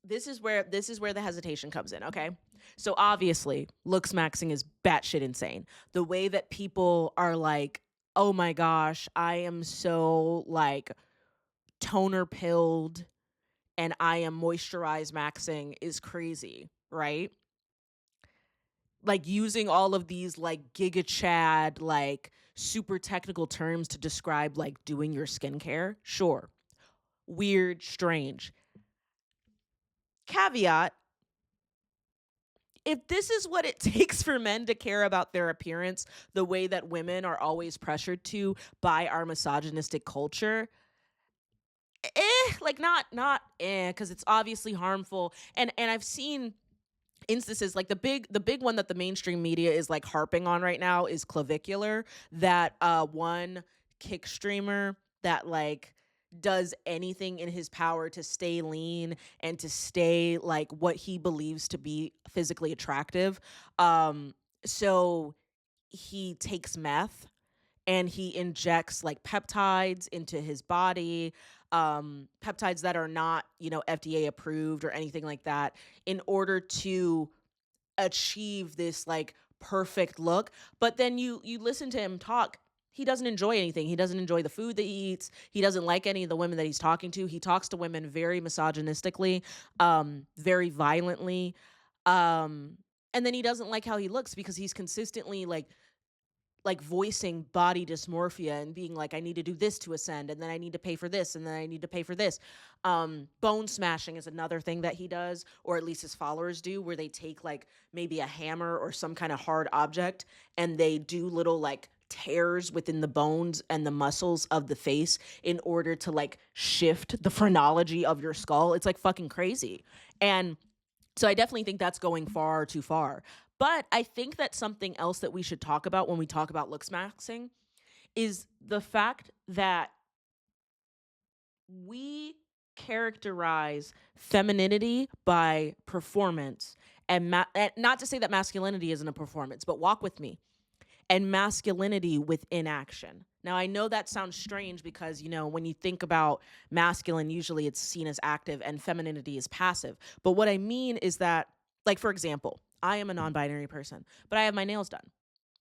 A: this is where the hesitation comes in. Okay, so obviously, looksmaxing is batshit insane. The way that people are like, oh my gosh, I am so like toner pilled and I am moisturized maxing is crazy, right? Like using all of these like giga chad, like super technical terms to describe like doing your skincare. Sure. Weird, strange. Caveat, if this is what it takes for men to care about their appearance the way that women are always pressured to by our misogynistic culture, like not because it's obviously harmful. And I've seen instances like the big one that the mainstream media is like harping on right now is clavicular, that one kick streamer that like does anything in his power to stay lean and to stay like what he believes to be physically attractive. So he takes meth and he injects like peptides into his body, peptides that are not, you know, FDA approved or anything like that, in order to achieve this like perfect look. But then you listen to him talk, he doesn't enjoy anything. He doesn't enjoy the food that he eats. He doesn't like any of the women that he's talking to. He talks to women very misogynistically, very violently. And then he doesn't like how he looks because he's consistently like like voicing body dysmorphia and being like, I need to do this to ascend, and then I need to pay for this, and then I need to pay for this. Bone smashing is another thing that he does, or at least his followers do, where they take like maybe a hammer or some kind of hard object and they do little like tears within the bones and the muscles of the face in order to like shift the phrenology of your skull. It's like fucking crazy. And so I definitely think that's going far too far. But I think that something else that we should talk about when we talk about Looksmaxxing is the fact that we characterize femininity by performance and not to say that masculinity isn't a performance, but walk with me, and masculinity with inaction. Now, I know that sounds strange because, you know, when you think about masculine, usually it's seen as active and femininity is passive. But what I mean is that, like, for example, I am a non-binary person, but I have my nails done.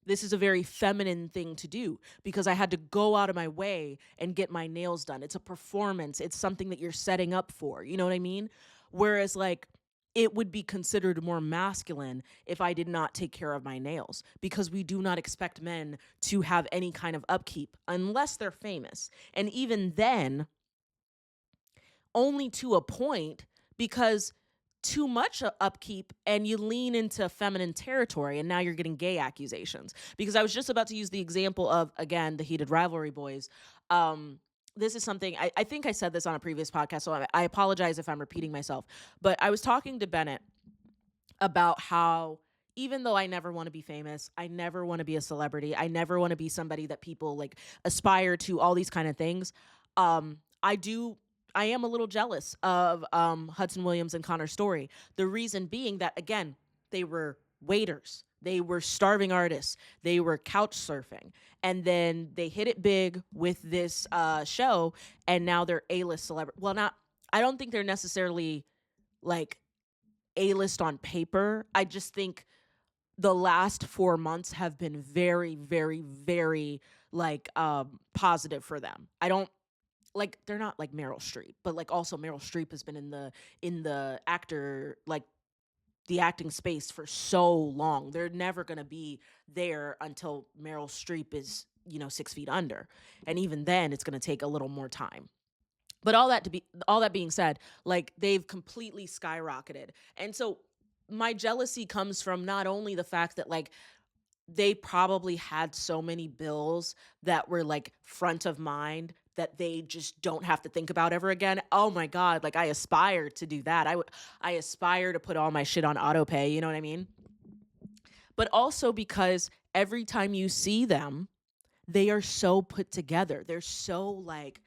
A: This is a very feminine thing to do because I had to go out of my way and get my nails done. It's a performance. It's something that you're setting up for. You know what I mean? Whereas, like, it would be considered more masculine if I did not take care of my nails, because we do not expect men to have any kind of upkeep unless they're famous. And even then, only to a point, because too much upkeep and you lean into feminine territory and now you're getting gay accusations. Because I was just about to use the example of, again, the heated rivalry boys. This is something, I think I said this on a previous podcast, so I apologize if I'm repeating myself, but I was talking to Bennett about how, even though I never want to be famous, I never want to be a celebrity, I never want to be somebody that people like aspire to, all these kind of things. I am a little jealous of Hudson Williams and Connor Story. The reason being that, again, they were waiters, they were starving artists, they were couch surfing, and then they hit it big with this show, and now they're A-list celebrity. Well, not, I don't think they're necessarily like A-list on paper. I just think the last 4 months have been very, very, very like positive for them. I don't, like, they're not like Meryl Streep, but like also Meryl Streep has been in the actor, like the acting space for so long. They're never going to be there until Meryl Streep is, you know, 6 feet under. And even then it's going to take a little more time. But all that being said, like, they've completely skyrocketed. And so my jealousy comes from not only the fact that, like, they probably had so many bills that were like front of mind that they just don't have to think about ever again. Oh my God. Like, I aspire to do that. I aspire to put all my shit on auto pay. You know what I mean? But also because every time you see them, they are so put together. They're so like,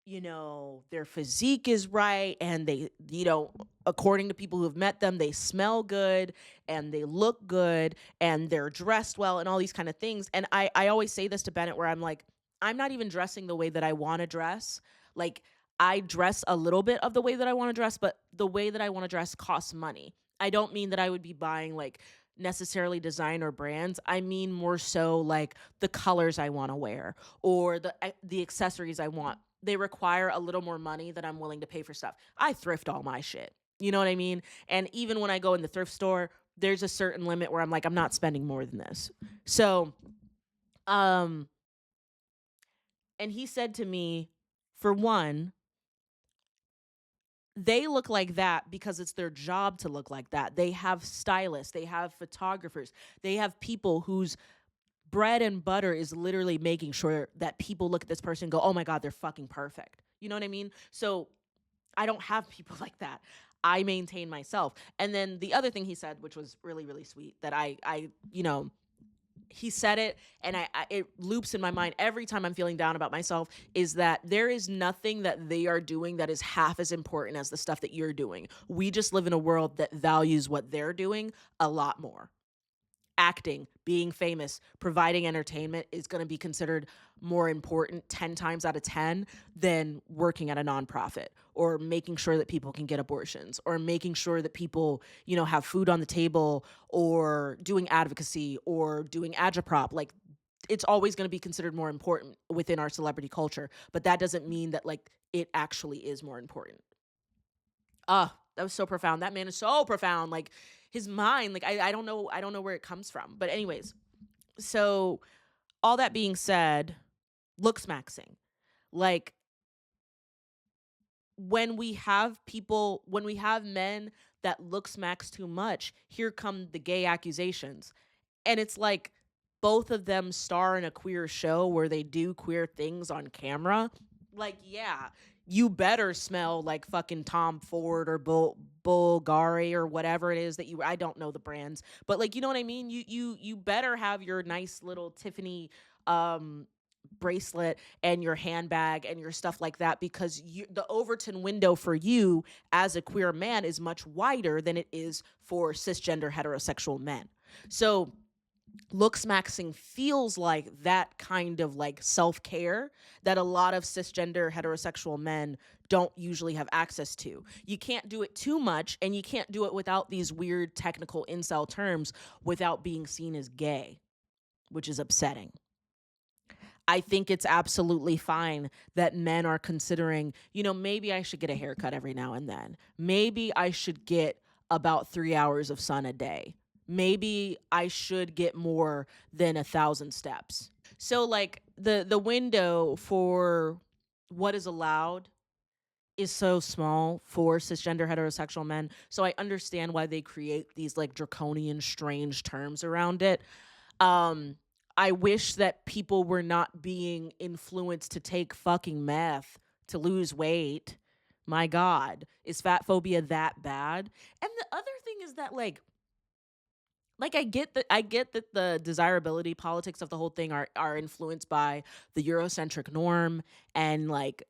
A: you know, their physique is right, and they, you know, according to people who have met them, they smell good and they look good and they're dressed well and all these kind of things. And I always say this to Bennett, where I'm like, I'm not even dressing the way that I want to dress. Like, I dress a little bit of the way that I want to dress, but the way that I want to dress costs money. I don't mean that I would be buying like necessarily designer brands. I mean more so like the colors I want to wear or the accessories I want. They require a little more money than I'm willing to pay for stuff. I thrift all my shit. You know what I mean? And even when I go in the thrift store, there's a certain limit where I'm like, I'm not spending more than this. So, and he said to me, for one, they look like that because it's their job to look like that. They have stylists, they have photographers, they have people whose bread and butter is literally making sure that people look at this person and go, oh my God, they're fucking perfect. You know what I mean? So I don't have people like that. I maintain myself. And then the other thing he said, which was really, really sweet, that I you know, he said it, and it loops in my mind every time I'm feeling down about myself, is that there is nothing that they are doing that is half as important as the stuff that you're doing. We just live in a world that values what they're doing a lot more. Acting, being famous, providing entertainment is going to be considered more important 10 times out of 10 than working at a nonprofit or making sure that people can get abortions or making sure that people, you know, have food on the table or doing advocacy or doing agitprop. Like, it's always going to be considered more important within our celebrity culture, but that doesn't mean that like it actually is more important. That was so profound. That man is so profound. Like, his mind, like, I don't know where it comes from. But anyways, so all that being said, Looksmaxxing. Like, when we have men that Looksmax too much, here come the gay accusations. And it's like both of them star in a queer show where they do queer things on camera. Like, yeah, you better smell like fucking Tom Ford or Bulgari or whatever it is that I don't know the brands, but like, you know what I mean? You better have your nice little Tiffany um bracelet and your handbag and your stuff like that, because the Overton window for you as a queer man is much wider than it is for cisgender heterosexual men. So Looksmaxxing feels like that kind of like self-care that a lot of cisgender heterosexual men don't usually have access to. You can't do it too much, and you can't do it without these weird technical incel terms without being seen as gay, which is upsetting. I think it's absolutely fine that men are considering, maybe I should get a haircut every now and then. Maybe I should get about 3 hours of sun a day. Maybe I should get more than 1,000 steps. So like the window for what is allowed is so small for cisgender heterosexual men. So I understand why they create these like draconian strange terms around it. I wish that people were not being influenced to take fucking meth to lose weight. My God, is fat phobia that bad? And the other thing is that like I get that the desirability politics of the whole thing are influenced by the Eurocentric norm, and like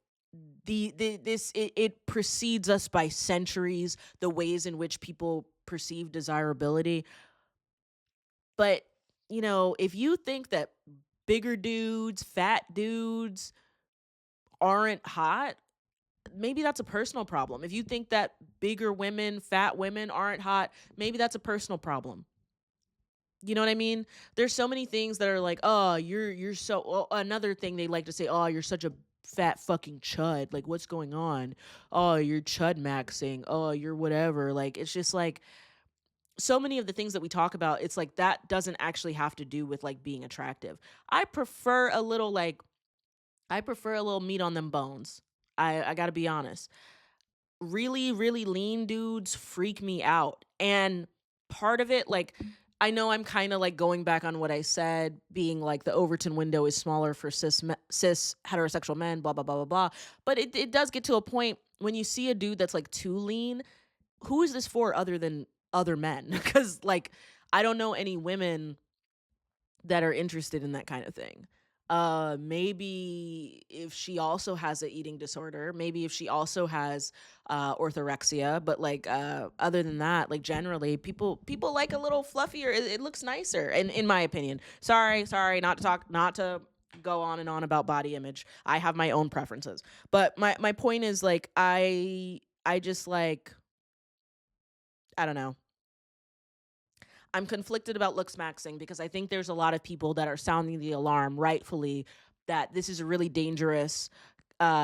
A: it precedes us by centuries, the ways in which people perceive desirability. But if you think that bigger dudes, fat dudes aren't hot, maybe that's a personal problem. If you think that bigger women, fat women aren't hot, maybe that's a personal problem. You know what I mean? There's so many things that are like, oh, you're so. Well, another thing they like to say, oh, you're such a fat fucking chud. Like, what's going on? Oh, you're chud maxing. Oh, you're whatever. Like, it's just like so many of the things that we talk about. It's like that doesn't actually have to do with like being attractive. I prefer a little meat on them bones. I got to be honest. Really, really lean dudes freak me out. And part of it, like, I know I'm kind of like going back on what I said, being like the Overton window is smaller for cis heterosexual men, blah, blah, blah, blah, blah. But it does get to a point when you see a dude that's like too lean, who is this for other than other men? Because like, I don't know any women that are interested in that kind of thing. Maybe if she also has an eating disorder, maybe if she also has orthorexia, but like other than that, like generally people like a little fluffier. It looks nicer, in my opinion. Sorry, not to go on and on about body image. I have my own preferences, but my point is like I just like, I don't know. I'm conflicted about Looksmaxxing because I think there's a lot of people that are sounding the alarm, rightfully, that this is a really dangerous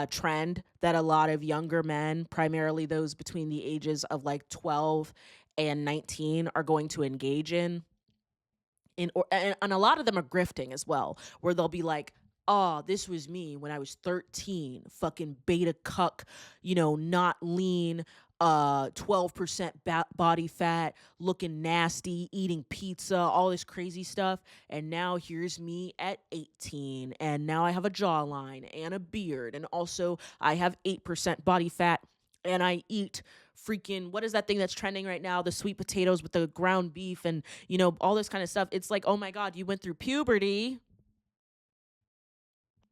A: trend that a lot of younger men, primarily those between the ages of like 12 and 19, are going to engage in. And a lot of them are grifting as well, where they'll be like, oh, this was me when I was 13, fucking beta cuck, not lean, 12% body fat, looking nasty, eating pizza, all this crazy stuff. And now here's me at 18, and now I have a jawline and a beard, and also I have 8% body fat, and I eat freaking, what is that thing that's trending right now, the sweet potatoes with the ground beef, and all this kind of stuff. It's like, oh my God, you went through puberty.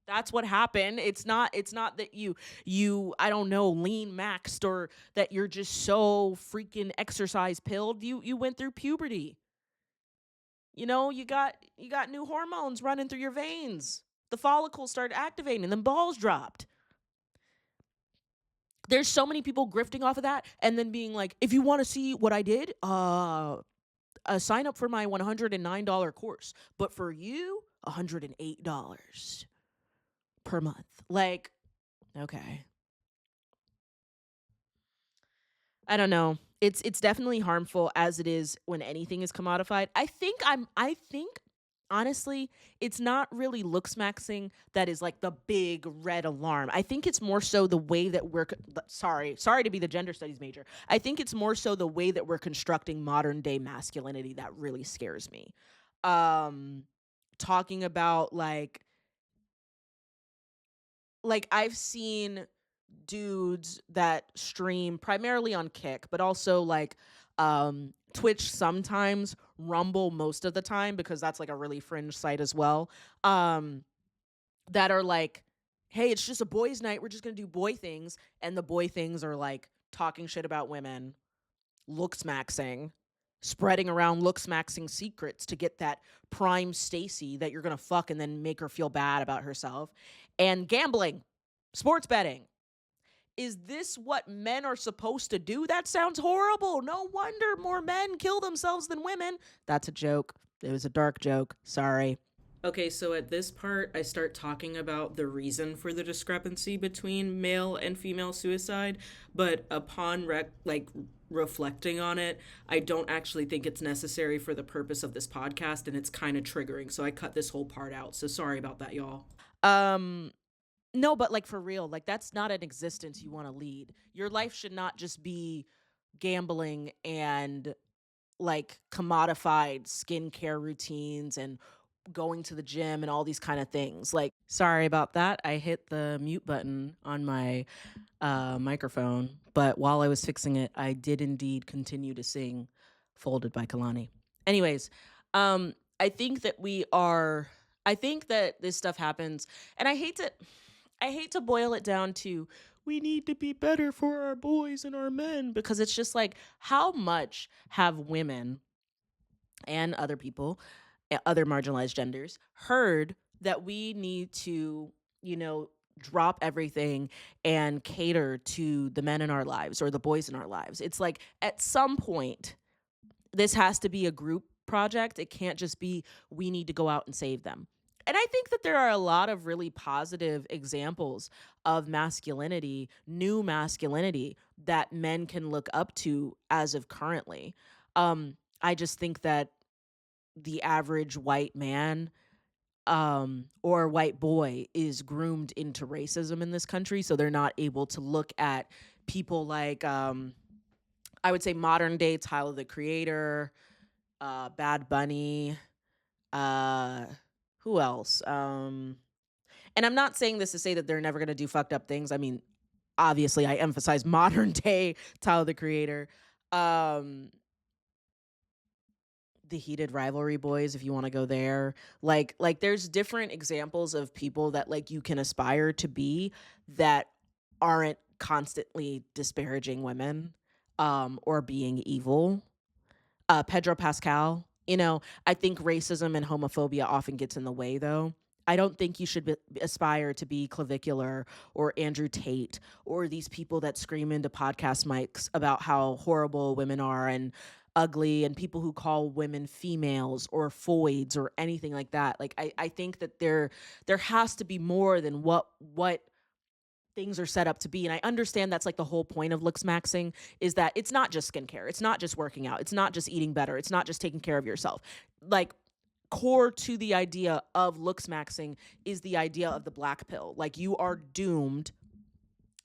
A: That's what happened. It's not that you I don't know, lean maxed, or that you're just so freaking exercise pilled. You went through puberty. You got new hormones running through your veins. The follicles started activating, and then balls dropped. There's so many people grifting off of that, and then being like, if you want to see what I did, sign up for my $109 course. But for you, $108 per month. Like, okay. I don't know. It's definitely harmful, as it is when anything is commodified. I think honestly, it's not really Looksmaxxing that is like the big red alarm. I think it's more so the way that sorry to be the gender studies major. I think it's more so the way that we're constructing modern day masculinity that really scares me. Um, Talking about like I've seen dudes that stream primarily on Kick, but also like Twitch sometimes, Rumble most of the time because that's like a really fringe site as well. Um that are like, "Hey, it's just a boys' night. We're just going to do boy things." And the boy things are like talking shit about women, looksmaxing, spreading around looksmaxing secrets to get that prime Stacy that you're going to fuck and then make her feel bad about herself, and gambling, sports betting. Is this what men are supposed to do? That sounds horrible. No wonder more men kill themselves than women. That's a joke. It was a dark joke. Sorry. Okay, so at this part, I start talking about the reason for the discrepancy between male and female suicide, but upon reflecting on it, I don't actually think it's necessary for the purpose of this podcast, and it's kind of triggering, so I cut this whole part out. So sorry about that, y'all. Um no, but like for real, like that's not an existence you want to lead. Your life should not just be gambling and like commodified skincare routines and going to the gym and all these kind of things. Like, sorry about that. I hit the mute button on my microphone, but while I was fixing it, I did indeed continue to sing Folded by Kehlani. Anyways, I think that I think that this stuff happens, and I hate to boil it down to we need to be better for our boys and our men, because it's just like, how much have women and other people, other marginalized genders, heard that we need to, you know, drop everything and cater to the men in our lives or the boys in our lives? It's like at some point, this has to be a group project. It can't just be we need to go out and save them. And I think that there are a lot of really positive examples of masculinity, new masculinity that men can look up to as of currently. I just think that the average white man or white boy is groomed into racism in this country, so they're not able to look at people like I would say modern day Tyler the Creator, Bad Bunny, uh who else? And I'm not saying this to say that they're never going to do fucked up things. I mean, obviously I emphasize modern day Tyler the Creator. Um the Heated Rivalry Boys, if you want to go there. Like there's different examples of people that like you can aspire to be that aren't constantly disparaging women or being evil. Pedro Pascal, you know, I think racism and homophobia often gets in the way though. I don't think you should aspire to be Clavicular or Andrew Tate or these people that scream into podcast mics about how horrible women are and ugly, and people who call women females or foids or anything like that. Like I think that there has to be more than what things are set up to be. And I understand that's like the whole point of Looksmaxxing, is that it's not just skincare. It's not just working out. It's not just eating better. It's not just taking care of yourself. Like, core to the idea of Looksmaxxing is the idea of the black pill. Like, you are doomed,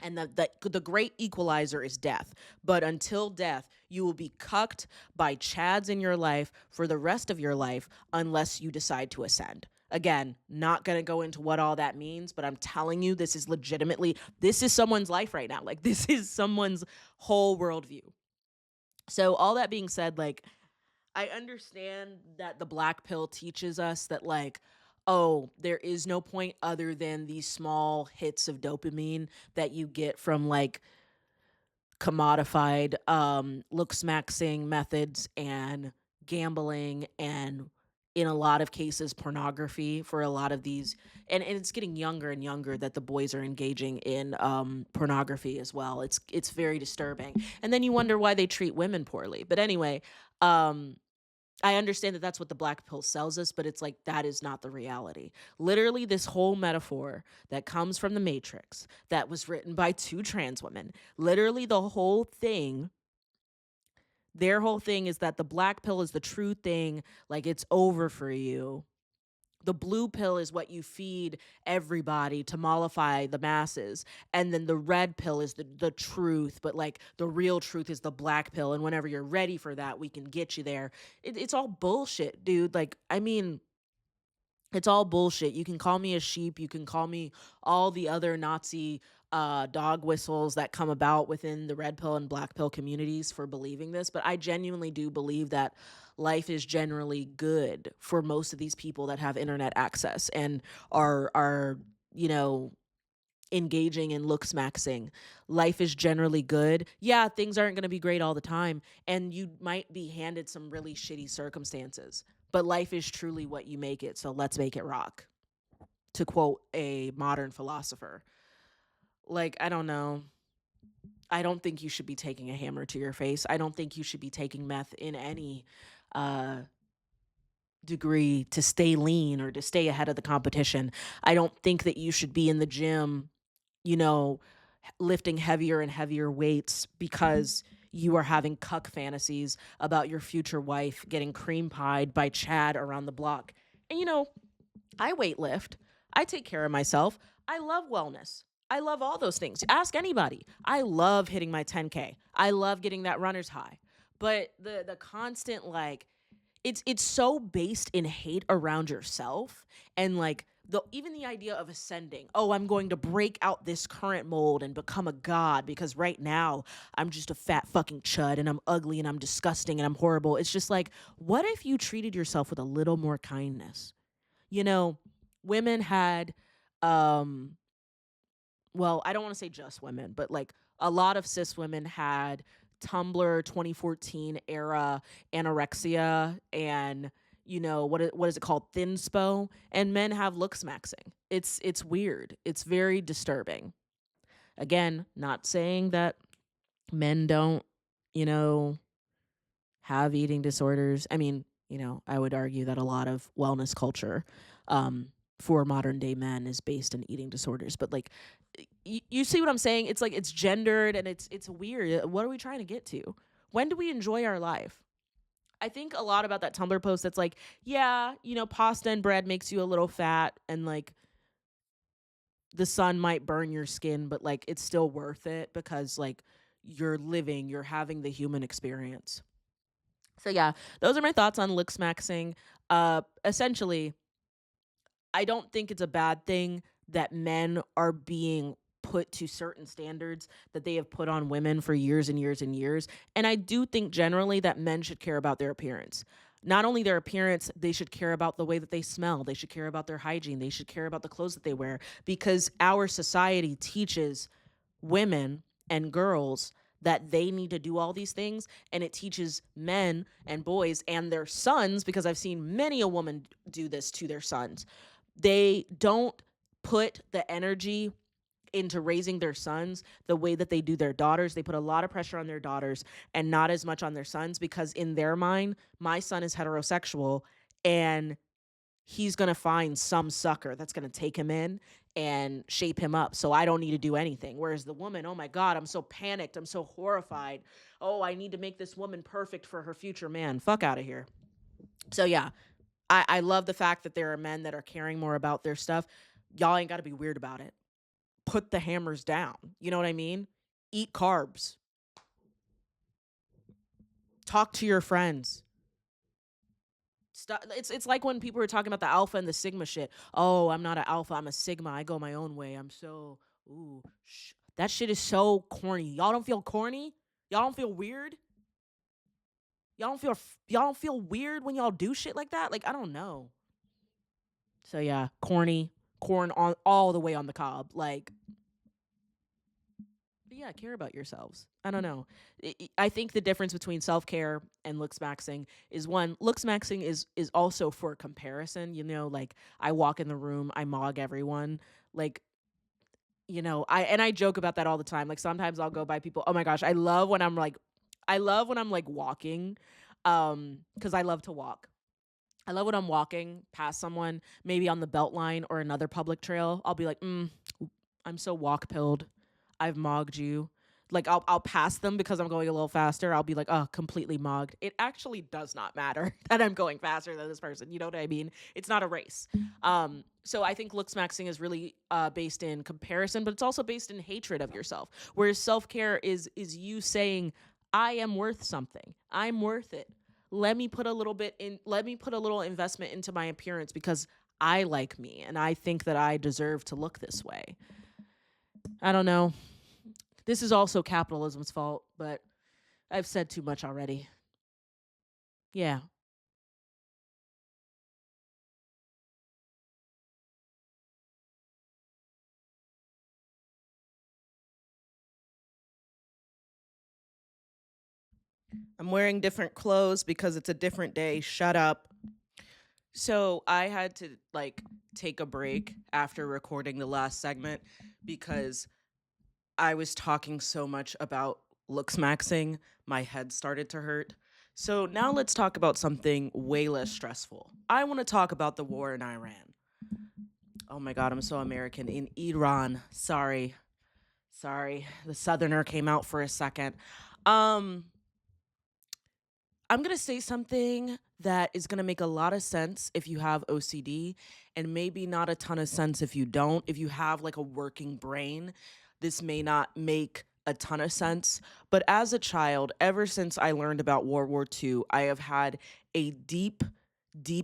A: and the great equalizer is death. But until death, you will be cucked by chads in your life for the rest of your life unless you decide to ascend. Again, not going to go into what all that means, but I'm telling you, this is someone's life right now. Like, this is someone's whole worldview. So all that being said, like, I understand that the black pill teaches us that, like, oh, there is no point other than these small hits of dopamine that you get from like commodified looksmaxing methods and gambling, and in a lot of cases pornography for a lot of these, and it's getting younger and younger that the boys are engaging in pornography as well. It's very disturbing, and then you wonder why they treat women poorly. But anyway, um I understand that that's what the black pill sells us, but it's like that is not the reality. Literally, this whole metaphor that comes from the Matrix that was written by two trans women, literally their whole thing is that the black pill is the true thing, like it's over for you. The blue pill is what you feed everybody to mollify the masses. And then the red pill is the truth, but like the real truth is the black pill. And whenever you're ready for that, we can get you there. It's all bullshit, dude. Like, I mean, it's all bullshit. You can call me a sheep. You can call me all the other Nazi dog whistles that come about within the red pill and black pill communities for believing this. But I genuinely do believe that life is generally good for most of these people that have internet access and are you know, engaging in looksmaxxing. Life is generally good. Yeah, things aren't going to be great all the time, and you might be handed some really shitty circumstances, but life is truly what you make it, so let's make it rock, to quote a modern philosopher. Like, I don't know. I don't think you should be taking a hammer to your face. I don't think you should be taking meth in any uh degree to stay lean or to stay ahead of the competition. I don't think that you should be in the gym, you know, lifting heavier and heavier weights because you are having cuck fantasies about your future wife getting cream pied by Chad around the block. And I weight lift. I take care of myself. I love wellness. I love all those things. Ask anybody. I love hitting my 10K. I love getting that runner's high. But the constant, like, it's so based in hate around yourself, and like even the idea of ascending. Oh, I'm going to break out this current mold and become a god because right now I'm just a fat fucking chud and I'm ugly and I'm disgusting and I'm horrible. It's just like, what if you treated yourself with a little more kindness? You know, women had well, I don't want to say just women, but like a lot of cis women had Tumblr 2014 era anorexia and what is it called, thinspo, and men have looksmaxxing. It's weird. It's very disturbing. Again, not saying that men don't, you know, have eating disorders. I mean, I would argue that a lot of wellness culture for modern day men is based in eating disorders, but like you see what I'm saying? It's like it's gendered and it's weird. What are we trying to get to? When do we enjoy our life? I think a lot about that Tumblr post that's like, yeah, pasta and bread makes you a little fat and like the sun might burn your skin, but like it's still worth it because like you're having the human experience. So yeah, those are my thoughts on looksmaxxing. Essentially, I don't think it's a bad thing that men are being put to certain standards that they have put on women for years and years and years. And I do think generally that men should care about their appearance. Not only their appearance, they should care about the way that they smell. They should care about their hygiene. They should care about the clothes that they wear because our society teaches women and girls that they need to do all these things, and it teaches men and boys and their sons, because I've seen many a woman do this to their sons. They don't put the energy into raising their sons the way that they do their daughters. They put a lot of pressure on their daughters and not as much on their sons because in their mind, my son is heterosexual and he's going to find some sucker that's going to take him in and shape him up. So I don't need to do anything. Whereas the woman, oh my God, I'm so panicked. I'm so horrified. Oh, I need to make this woman perfect for her future man. Fuck out of here. So yeah, I love the fact that there are men that are caring more about their stuff. Y'all ain't got to be weird about it. Put the hammers down. You know what I mean? Eat carbs. Talk to your friends. Stop. It's like when people were talking about the alpha and the sigma shit. Oh, I'm not an alpha. I'm a sigma. I go my own way. I'm so that shit is so corny. Y'all don't feel corny? Y'all don't feel weird? Y'all don't feel weird when y'all do shit like that? Like, I don't know. So yeah, corny, corn on all the way on the cob. Like, but yeah, care about yourselves. I don't know. I think the difference between self-care and looksmaxxing is, one, looksmaxxing is also for comparison. Like I walk in the room, I mog everyone. Like, I joke about that all the time. Like sometimes I'll go by people. Oh my gosh, I love when I'm like walking, because I love to walk. I love when I'm walking past someone, maybe on the Beltline or another public trail. I'll be like, I'm so walk pilled. I've mogged you. like I'll pass them because I'm going a little faster. I'll be like, oh, completely mugged. It actually does not matter that I'm going faster than this person. You know what I mean? It's not a race. So I think Looksmaxxing is really based in comparison, but it's also based in hatred of yourself. Whereas self-care is you saying, I am worth something. I'm worth it. Let me put a little bit in, let me put a little investment into my appearance because I like me and I think that I deserve to look this way. I don't know. This is also capitalism's fault, but I've said too much already. Yeah. I'm wearing different clothes because it's a different day. Shut up. So I had to like take a break after recording the last segment because I was talking so much about Looksmaxxing, my head started to hurt. So now let's talk about something way less stressful. I want to talk about the war in Iran. Oh my God, I'm so American. In Iran. Sorry. The Southerner came out for a second. Um, I'm going to say something that is going to make a lot of sense if you have OCD and maybe not a ton of sense if you don't. If you have like a working brain, this may not make a ton of sense. But as a child, ever since I learned about World War II, I have had a deep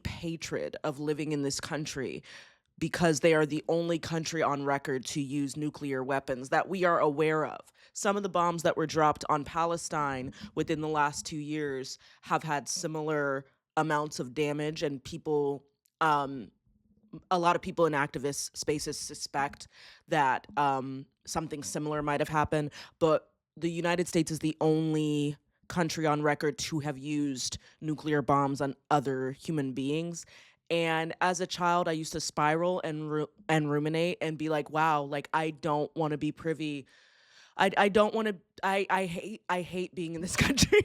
A: hatred of living in this country because they are the only country on record to use nuclear weapons that we are aware of. Some of the bombs that were dropped on Palestine within the last 2 years have had similar amounts of damage, and a lot of people in activist spaces suspect that something similar might have happened. But the United States is the only country on record to have used nuclear bombs on other human beings. And as a child, I used to spiral and ruminate and be like, "Wow, like I don't want to be privy. I don't want to. I hate being in this country.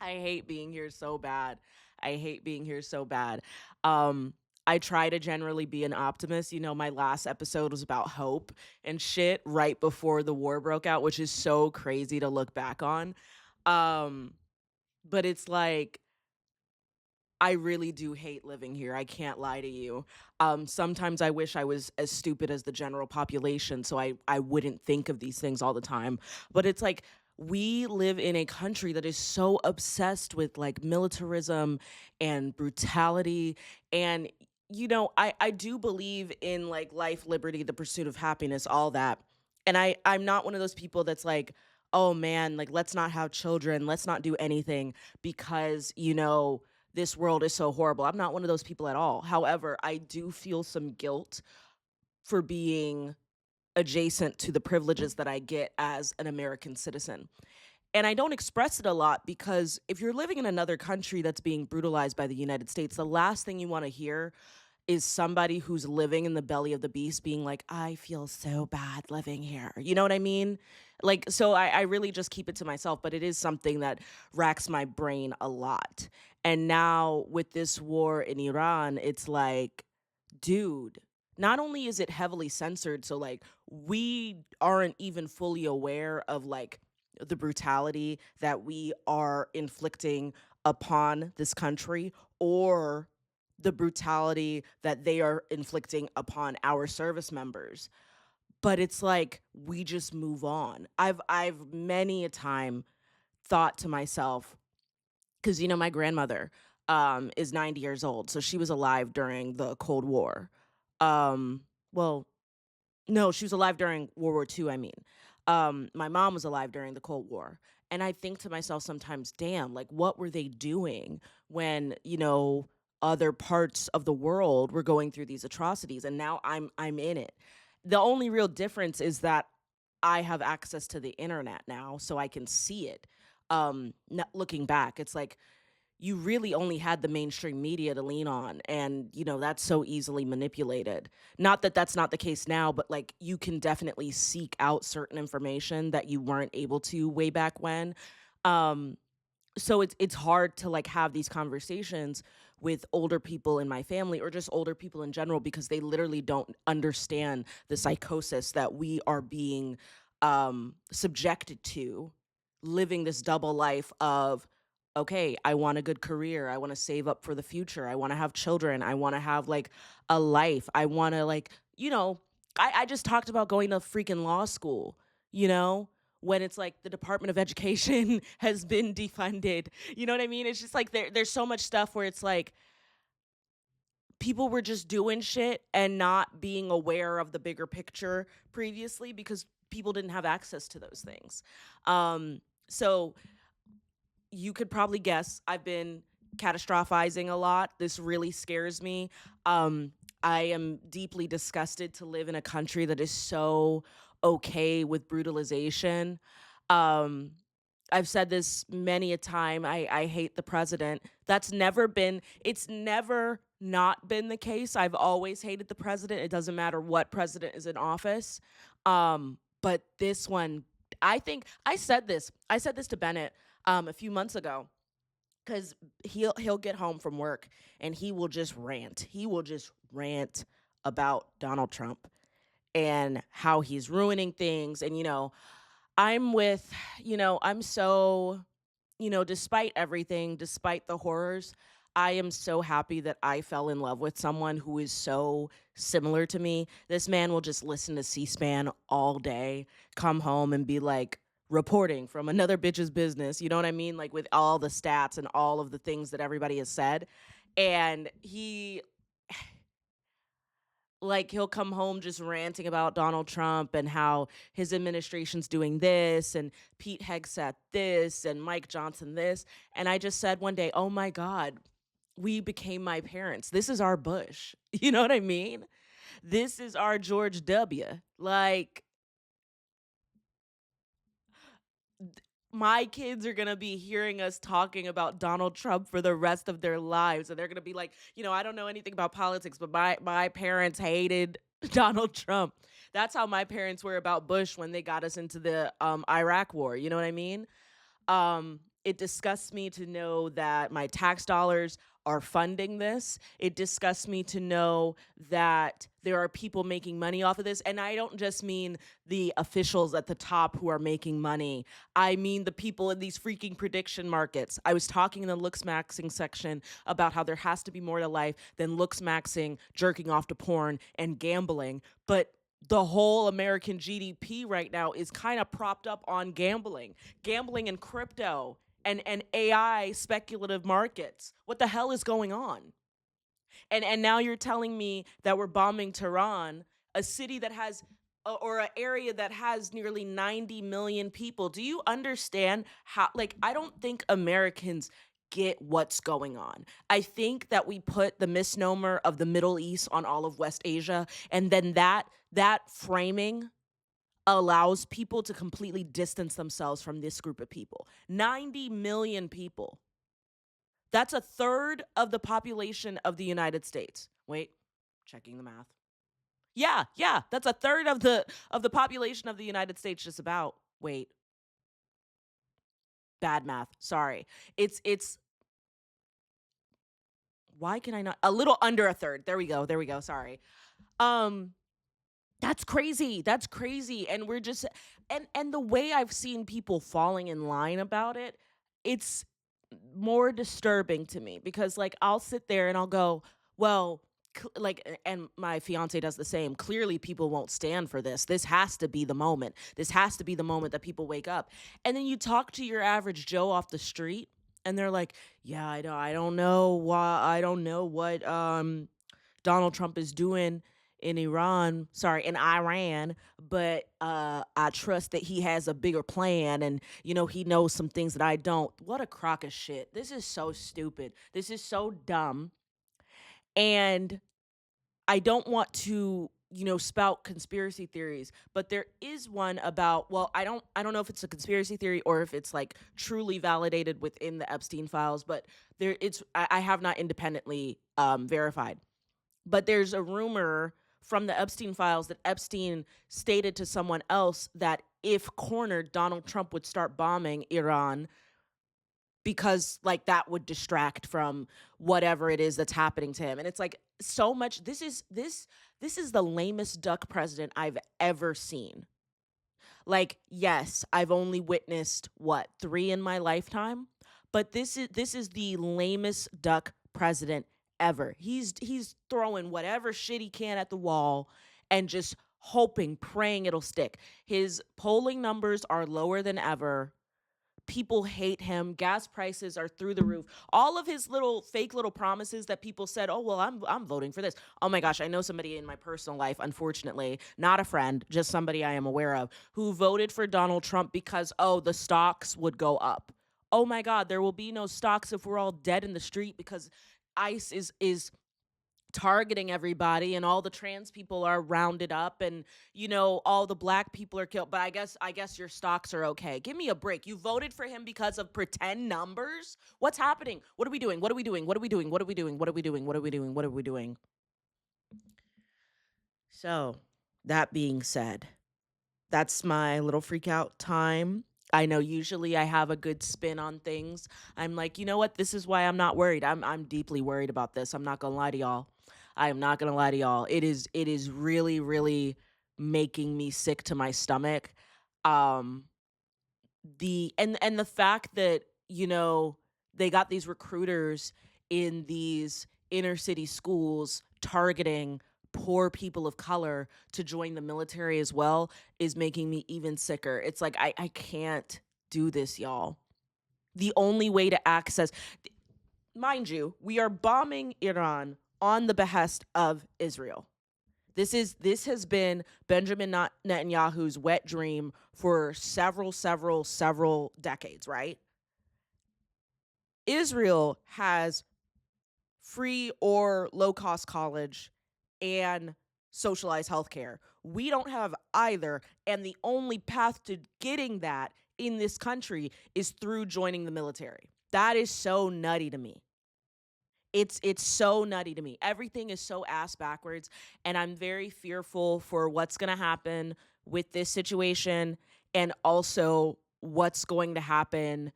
A: I hate being here so bad. I hate being here so bad." Um, I try to generally be an optimist. You know, my last episode was about hope and shit right before the war broke out, which is so crazy to look back on. Um, but it's like I really do hate living here. I can't lie to you. Sometimes I wish I was as stupid as the general population so I wouldn't think of these things all the time. But it's like we live in a country that is so obsessed with like militarism and brutality. And, you know, I do believe in like life, liberty, the pursuit of happiness, all that. And I'm not one of those people that's like, oh man, like let's not have children, let's not do anything because, you know, this world is so horrible. I'm not one of those people at all. However, I do feel some guilt for being adjacent to the privileges that I get as an American citizen. And I don't express it a lot because if you're living in another country that's being brutalized by the United States, the last thing you want to hear is somebody who's living in the belly of the beast being like, I feel so bad living here. You know what I mean? Like, so I really just keep it to myself, but it is something that racks my brain a lot. And now with this war in Iran, it's like, dude, not only is it heavily censored, so like we aren't even fully aware of like the brutality that we are inflicting upon this country or the brutality that they are inflicting upon our service members. But it's like we just move on. I've many a time thought to myself, because you know my grandmother is 90 years old, so she was alive during the Cold War. Um, well, no, she was alive during World War II, I mean. My mom was alive during the Cold War. And I think to myself sometimes, damn, like what were they doing when, you know, other parts of the world were going through these atrocities and now I'm in it. The only real difference is that I have access to the internet now so I can see it. Looking back, it's like you really only had the mainstream media to lean on, and you know that's so easily manipulated. Not that that's not the case now, but like you can definitely seek out certain information that you weren't able to way back when. um so it's hard to like have these conversations with older people in my family or just older people in general because they literally don't understand the psychosis that we are being subjected to living this double life of, okay, I want a good career. I want to save up for the future. I want to have children. I want to have like a life. I want to like, I just talked about going to freaking law school, you know, when it's like the Department of Education has been defunded. You know what I mean? It's just like there's so much stuff where it's like people were just doing shit and not being aware of the bigger picture previously because people didn't have access to those things. So you could probably guess I've been catastrophizing a lot. This really scares me. I am deeply disgusted to live in a country that is so okay with brutalization. Um, I've said this many a time. I hate the president. It's never not been the case. I've always hated the president. It doesn't matter what president is in office. But this one, I think I said this to Bennett a few months ago because he'll get home from work and he will just rant. He will just rant about Donald Trump and how he's ruining things. And I'm with, I'm so, despite everything, despite the horrors, I am so happy that I fell in love with someone who is so similar to me. This man will just listen to C-SPAN all day, come home and be like, reporting from another bitch's business, you know what I mean? Like with all the stats and all of the things that everybody has said. And he'll come home just ranting about Donald Trump and how his administration's doing this and Pete Hegseth this and Mike Johnson this. And I just said one day, oh my God, we became my parents. This is our Bush. You know what I mean? This is our George W. Like, my kids are going to be hearing us talking about Donald Trump for the rest of their lives. And they're going to be like, I don't know anything about politics, but my parents hated Donald Trump. That's how my parents were about Bush when they got us into the Iraq war. You know what I mean? It disgusts me to know that my tax dollars are funding this. It disgusts me to know that there are people making money off of this. And I don't just mean the officials at the top who are making money. I mean the people in these freaking prediction markets. I was talking in the Looksmaxxing section about how there has to be more to life than Looksmaxxing, jerking off to porn, and gambling. But the whole American GDP right now is kind of propped up on gambling and crypto and AI speculative markets. What the hell is going on? And now you're telling me that we're bombing Tehran, a city that has or an area that has nearly 90 million people. Do you understand how, like, I don't think Americans get what's going on. I think that we put the misnomer of the Middle East on all of West Asia, and then that framing allows people to completely distance themselves from this group of people. 90 million people. That's a third of the population of the United States. Wait, checking the math. Yeah, that's a third of the population of the United States, just about. Wait. Bad math. Sorry. It's why can I not? A little under a third. There we go. Sorry. That's crazy. And we're just and the way I've seen people falling in line about it, it's more disturbing to me because like I'll sit there and I'll go, well, and my fiance does the same. Clearly people won't stand for this. This has to be the moment. This has to be the moment that people wake up. And then you talk to your average Joe off the street and they're like, yeah, I don't know why, I don't know what Donald Trump is doing in Iran, but I trust that he has a bigger plan and, he knows some things that I don't. What a crock of shit. This is so stupid. This is so dumb. And I don't want to, spout conspiracy theories, but there is one about, well, I don't know if it's a conspiracy theory or if it's like truly validated within the Epstein files, but I have not independently verified. But there's a rumor from the Epstein files that Epstein stated to someone else that if cornered, Donald Trump would start bombing Iran because like that would distract from whatever it is that's happening to him. And it's like so much. This is the lamest duck president I've ever seen. Like, yes, I've only witnessed what, 3 in my lifetime, but this is the lamest duck president ever. He's throwing whatever shit he can at the wall and just hoping, praying it'll stick. His polling numbers are lower than ever. People hate him. Gas prices are through the roof. All of his little fake little promises that people said, "Oh, well, I'm voting for this." Oh my gosh, I know somebody in my personal life, unfortunately, not a friend, just somebody I am aware of, who voted for Donald Trump because the stocks would go up. Oh my god, there will be no stocks if we're all dead in the street because ICE is targeting everybody and all the trans people are rounded up and all the black people are killed, but I guess your stocks are okay. Give me a break. You voted for him because of pretend numbers? What's happening? What are we doing? What are we doing? What are we doing? What are we doing? What are we doing? What are we doing? What are we doing? So, that being said, that's my little freak out time. I know usually I have a good spin on things. I'm like, you know what? This is why I'm not worried. I'm deeply worried about this. I'm not gonna lie to y'all. I am not gonna lie to y'all. It is really, really making me sick to my stomach. Um, and the fact that they got these recruiters in these inner city schools targeting poor people of color to join the military as well is making me even sicker. It's like I can't do this, y'all. The only way to access, mind you, we are bombing Iran on the behest of Israel. This has been Benjamin Netanyahu's wet dream for several decades, right? Israel has free or low cost college and socialized healthcare. We don't have either, and the only path to getting that in this country is through joining the military. That is so nutty to me. It's so nutty to me. Everything is so ass backwards, and I'm very fearful for what's going to happen with this situation and also what's going to happen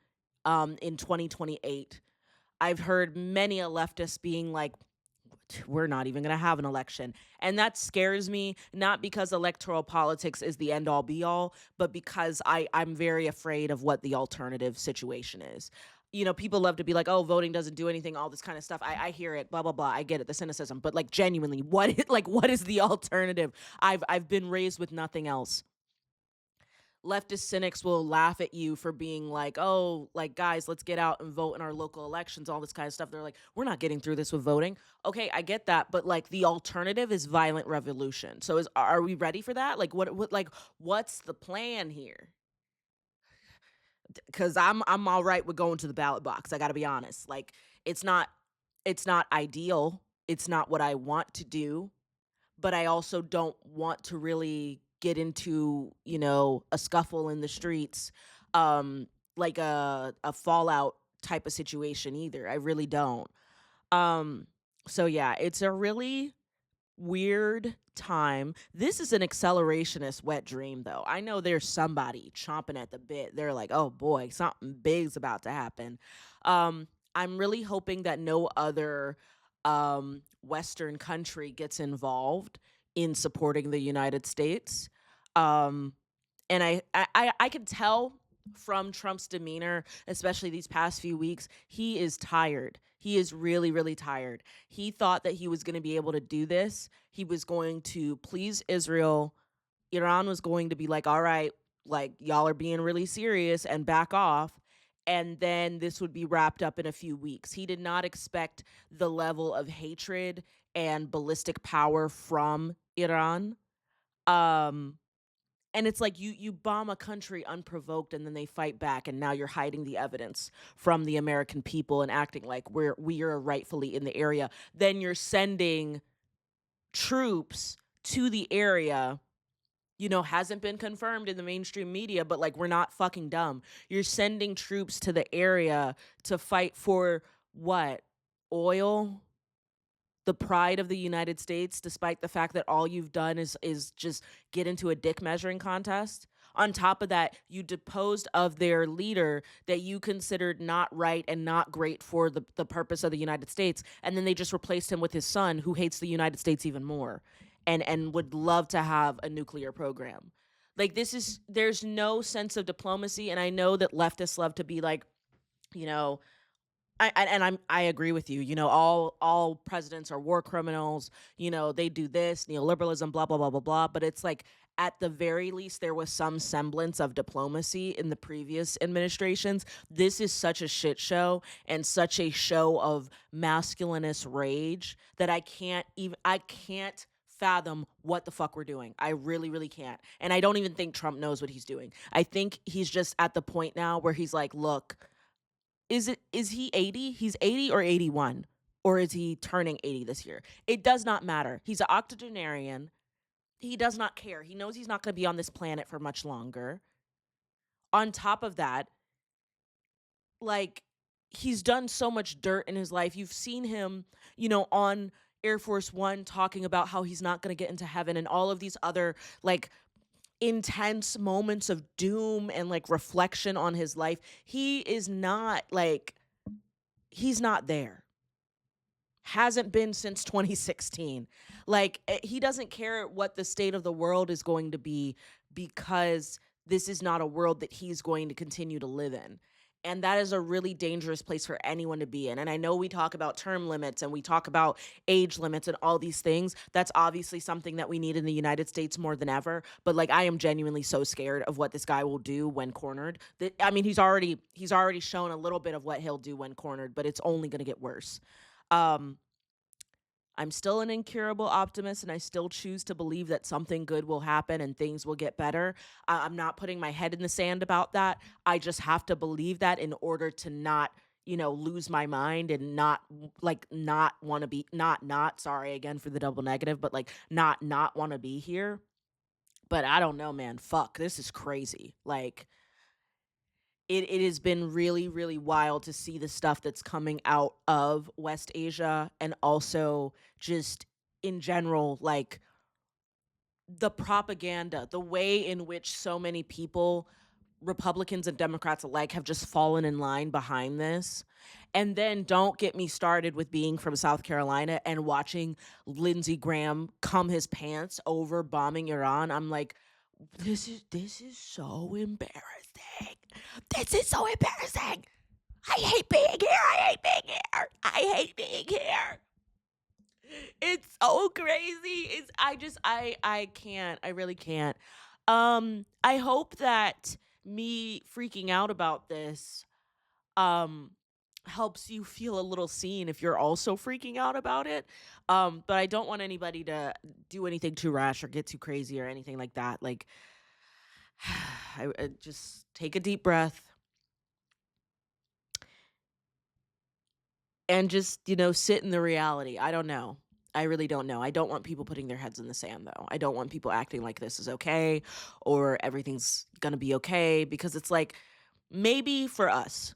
A: in 2028. I've heard many a leftist being like, we're not even going to have an election. And that scares me, not because electoral politics is the end all be all, but because I'm very afraid of what the alternative situation is. People love to be like, oh, voting doesn't do anything, all this kind of stuff. I hear it, blah, blah, blah. I get it, the cynicism. But like genuinely, what is the alternative? I've been raised with nothing else. Leftist cynics will laugh at you for being like, oh, like, guys, let's get out and vote in our local elections, all this kind of stuff. They're like, we're not getting through this with voting. Okay, I get that, but like the alternative is violent revolution. So are we ready for that? Like what's the plan here? Cuz I'm all right with going to the ballot box. I got to be honest. Like it's not ideal. It's not what I want to do, but I also don't want to really get into, a scuffle in the streets, like a fallout type of situation either. I really don't. Um, so yeah, it's a really weird time. This is an accelerationist wet dream though. I know there's somebody chomping at the bit. They're like, "Oh boy, something big's about to happen." I'm really hoping that no other western country gets involved in supporting the United States. Um and I can tell from Trump's demeanor, especially these past few weeks, he is tired. He is really, really tired. He thought that he was going to be able to do this. He was going to please Israel. Iran was going to be like, all right, like y'all are being really serious and back off. And then this would be wrapped up in a few weeks. He did not expect the level of hatred and ballistic power from Iran. Um, and it's like you bomb a country unprovoked and then they fight back and now you're hiding the evidence from the American people and acting like we are rightfully in the area. Then you're sending troops to the area, hasn't been confirmed in the mainstream media, but like we're not fucking dumb. You're sending troops to the area to fight for what? Oil? The pride of the United States, despite the fact that all you've done is just get into a dick measuring contest. On top of that, you deposed of their leader that you considered not right and not great for the purpose of the United States. And then they just replaced him with his son, who hates the United States even more and would love to have a nuclear program. Like, there's no sense of diplomacy. And I know that leftists love to be like, you know, I agree with you. All presidents are war criminals. They do this, neoliberalism, blah blah blah blah blah. But it's like, at the very least, there was some semblance of diplomacy in the previous administrations. This is such a shit show and such a show of masculinist rage that I can't fathom what the fuck we're doing. I really, really can't. And I don't even think Trump knows what he's doing. I think he's just at the point now where he's like, look, is he 80? He's 80 or 81? Or is he turning 80 this year? It does not matter. He's an octogenarian. He does not care. He knows he's not going to be on this planet for much longer. On top of that, like, he's done so much dirt in his life. You've seen him, on Air Force One talking about how he's not going to get into heaven, and all of these other, like, intense moments of doom and, like, reflection on his life. He is not, like, he's not there. Hasn't been since 2016. Like, he doesn't care what the state of the world is going to be, because this is not a world that he's going to continue to live in. And that is a really dangerous place for anyone to be in. And I know we talk about term limits and we talk about age limits and all these things. That's obviously something that we need in the United States more than ever. But, like, I am genuinely so scared of what this guy will do when cornered. I mean, he's already shown a little bit of what he'll do when cornered, but it's only going to get worse. Um, I'm still an incurable optimist, and I still choose to believe that something good will happen and things will get better. I'm not putting my head in the sand about that. I just have to believe that in order to not, lose my mind and not, like, not want to be, sorry again for the double negative, but, like, not want to be here. But I don't know, man. Fuck, this is crazy. Like, it has been really, really wild to see the stuff that's coming out of West Asia, and also just in general, like, the propaganda, the way in which so many people, Republicans and Democrats alike, have just fallen in line behind this. And then don't get me started with being from South Carolina and watching Lindsey Graham cum his pants over bombing Iran. I'm like, this is so embarrassing. This is so embarrassing. I hate being here. I hate being here. I hate being here. It's so crazy. I can't. I really can't. I hope that me freaking out about this um helps you feel a little seen if you're also freaking out about it. But I don't want anybody to do anything too rash or get too crazy or anything like that. Like, I just take a deep breath and just, sit in the reality. I don't know. I really don't know. I don't want people putting their heads in the sand, though. I don't want people acting like this is okay or everything's going to be okay, because it's like, maybe for us,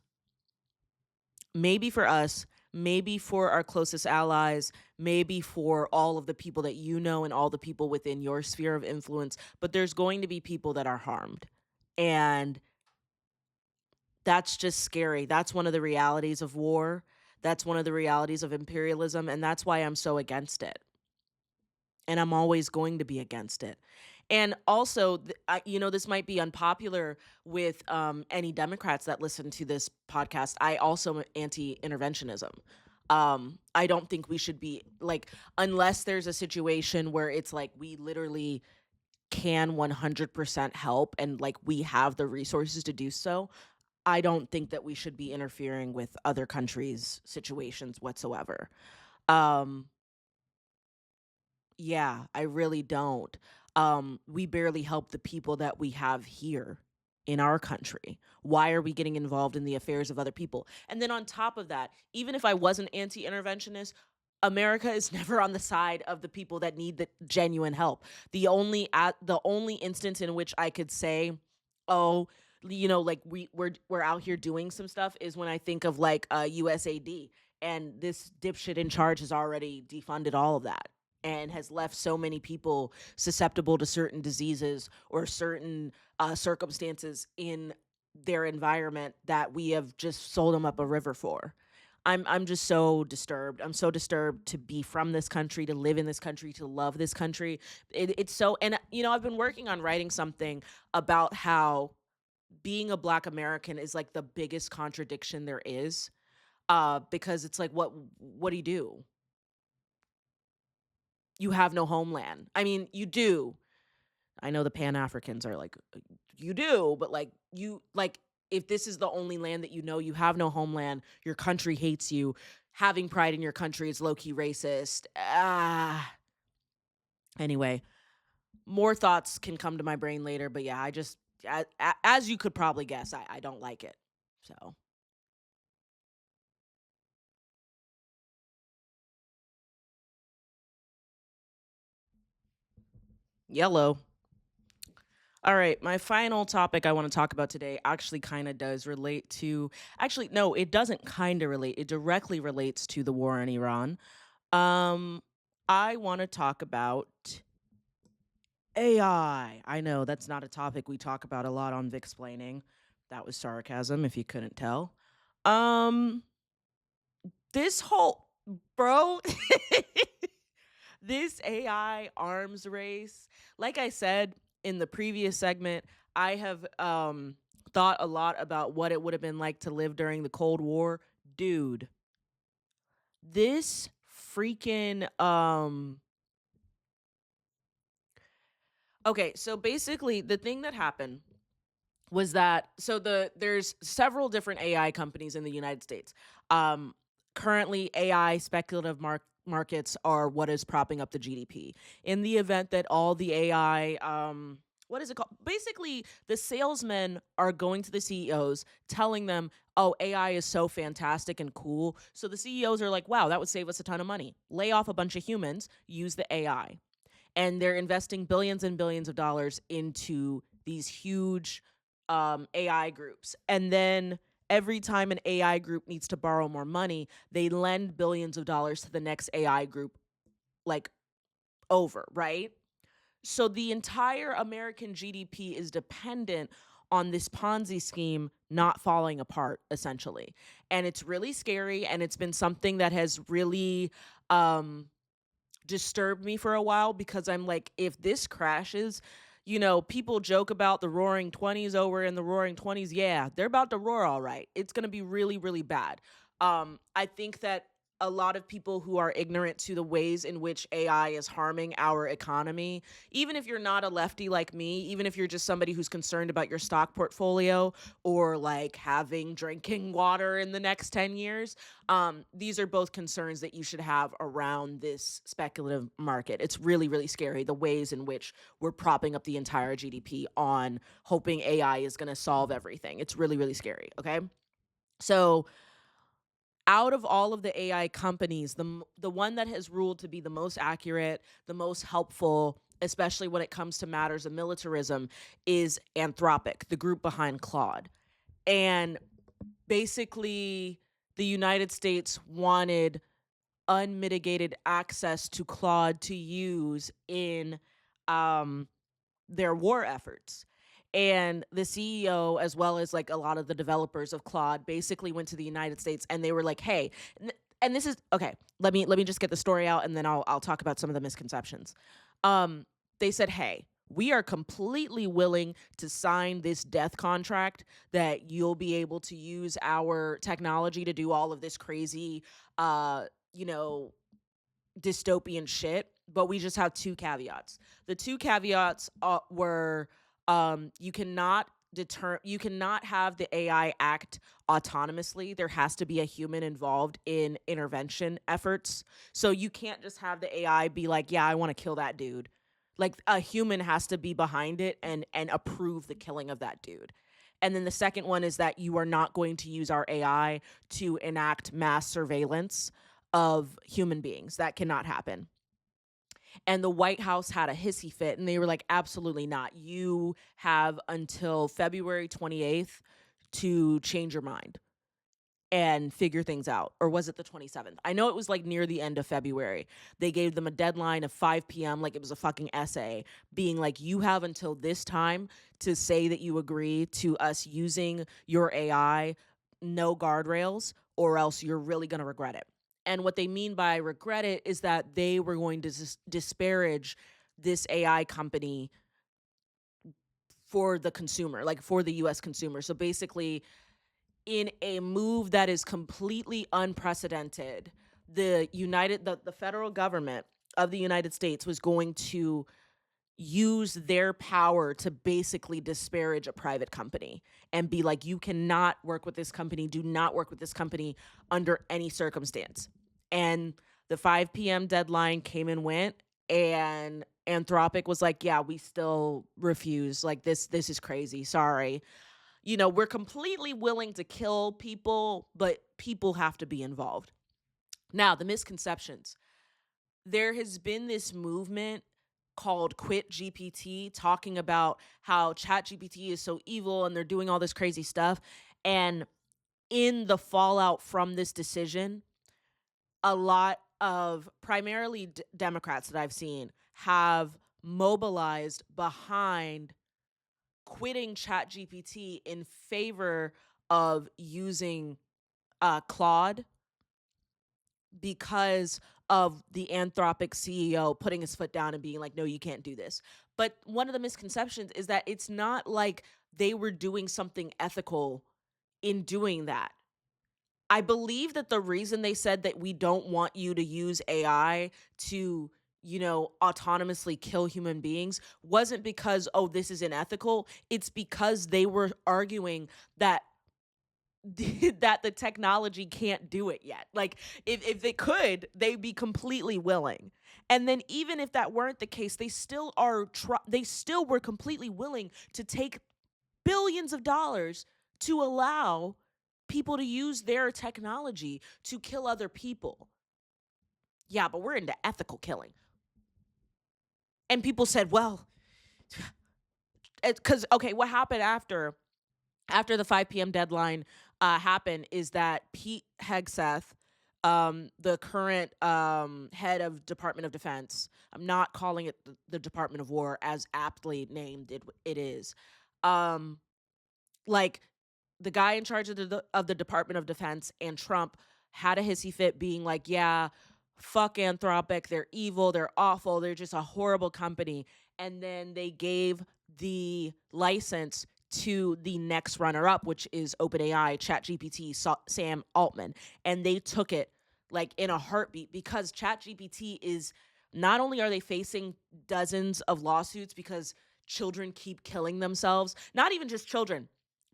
A: maybe for us, maybe for our closest allies, maybe for all of the people that you know and all the people within your sphere of influence, but there's going to be people that are harmed. And that's just scary. That's one of the realities of war. That's one of the realities of imperialism. And that's why I'm so against it. And I'm always going to be against it. And also, this might be unpopular with any Democrats that listen to this podcast. I also am anti-interventionism. I don't think we should be, like, unless there's a situation where it's like we literally can 100% help and, like, we have the resources to do so. I don't think that we should be interfering with other countries' situations whatsoever. Um, yeah, I really don't. We barely help the people that we have here in our country. Why are we getting involved in the affairs of other people? And then on top of that, even if I wasn't anti-interventionist, America is never on the side of the people that need the genuine help. The only instance in which I could say, oh, like, we're out here doing some stuff is when I think of, like, USAD, and this dipshit in charge has already defunded all of that and has left so many people susceptible to certain diseases or certain circumstances in their environment that we have just sold them up a river for. I'm just so disturbed. I'm so disturbed to be from this country, to live in this country, to love this country. It's so, and I've been working on writing something about how being a Black American is like the biggest contradiction there is. Because it's like, what do you do? You have no homeland. I mean, you do. I know the Pan Africans are like, you do, but like, if this is the only land that you have no homeland, your country hates you. Having pride in your country is low key racist. Anyway, more thoughts can come to my brain later, but yeah, as you could probably guess, I don't like it. So, yellow. All right, my final topic I want to talk about today actually kind of does relate to. Actually, no, it doesn't kind of relate. It directly relates to the war in Iran. Um, I want to talk about AI. I know that's not a topic we talk about a lot on Vicsplaining. That was sarcasm, if you couldn't tell. Um, this whole bro, this AI arms race. Like I said in the previous segment, I have thought a lot about what it would have been like to live during the Cold War. Dude, this freaking okay, so basically the thing that happened was that there's several different AI companies in the United States. Um, Currently, AI speculative markets are what is propping up the GDP. In the event that all the AI, what is it called? Basically, the salesmen are going to the CEOs telling them, "Oh, AI is so fantastic and cool." So the CEOs are like, "Wow, that would save us a ton of money. Lay off a bunch of humans, use the AI." And they're investing billions and billions of dollars into these huge AI groups. And then every time an AI group needs to borrow more money, they lend billions of dollars to the next AI group, like over, right? So the entire American GDP is dependent on this Ponzi scheme not falling apart, essentially. And it's really scary. And it's been something that has really disturbed me for a while because I'm like, if this crashes, people joke about the roaring 20s over in the roaring 20s. Yeah, they're about to roar all right. It's going to be really, really bad. I think that a lot of people who are ignorant to the ways in which AI is harming our economy, even if you're not a lefty like me, even if you're just somebody who's concerned about your stock portfolio or like having drinking water in the next 10 years, these are both concerns that you should have around this speculative market. It's really, really scary the ways in which we're propping up the entire GDP on hoping AI is going to solve everything. It's really, really scary. Okay. So, out of all of the AI companies, the one that has ruled to be the most accurate, the most helpful, especially when it comes to matters of militarism, is Anthropic, the group behind Claude. And basically, the United States wanted unmitigated access to Claude to use in um, their war efforts. And the CEO, as well as like a lot of the developers of Claude, basically went to the United States and they were like, "Hey," and this is okay. Let me just get the story out, and then I'll talk about some of the misconceptions. Um, they said, "Hey, we are completely willing to sign this death contract that you'll be able to use our technology to do all of this crazy, uh, you know, dystopian shit, but we just have two caveats. The two caveats were you cannot have the AI act autonomously. There has to be a human involved in intervention efforts. So you can't just have the AI be like, "Yeah, I want to kill that dude." Like a human has to be behind it and approve the killing of that dude. And then the second one is that you are not going to use our AI to enact mass surveillance of human beings. That cannot happen. And the White House had a hissy fit and they were like, "Absolutely not. You have until February 28th to change your mind and figure things out." Or was it the 27th? I know it was like near the end of February. They gave them a deadline of 5 p.m., like it was a fucking essay, being like, "You have until this time to say that you agree to us using your AI, no guardrails, or else you're really going to regret it. And what they mean by regret it is that they were going to disparage this AI company for the consumer, like for the US consumer. So basically, in a move that is completely unprecedented, the federal government of the United States was going to use their power to basically disparage a private company and be like, you cannot work with this company, do not work with this company under any circumstance. And the 5 p.m. deadline came and went, and Anthropic was like, yeah, we still refuse. Like, this is crazy. Sorry. We're completely willing to kill people, but people have to be involved. Now, the misconceptions. There has been this movement called Quit GPT, talking about how ChatGPT is so evil and they're doing all this crazy stuff. And in the fallout from this decision, a lot of primarily Democrats that I've seen have mobilized behind quitting ChatGPT in favor of using Claude, because of the Anthropic CEO putting his foot down and being like, no, you can't do this. But one of the misconceptions is that it's not like they were doing something ethical in doing that. I believe that the reason they said that we don't want you to use AI to, autonomously kill human beings wasn't because, oh, this is unethical. It's because they were arguing that that the technology can't do it yet. Like, if it could, they'd be completely willing. And then even if that weren't the case, they still were completely willing to take billions of dollars to allow people to use their technology to kill other people. Yeah, but we're into ethical killing. And people said, well, because, okay, what happened after the 5 p.m. deadline happened is that Pete Hegseth, the current head of Department of Defense, I'm not calling it the Department of War as aptly named it is, like, the guy in charge of the Department of Defense and Trump had a hissy fit being like, yeah, fuck Anthropic, they're evil, they're awful, they're just a horrible company. And then they gave the license to the next runner-up, which is OpenAI, ChatGPT, Sam Altman. And they took it like in a heartbeat, because ChatGPT is, not only are they facing dozens of lawsuits because children keep killing themselves, not even just children,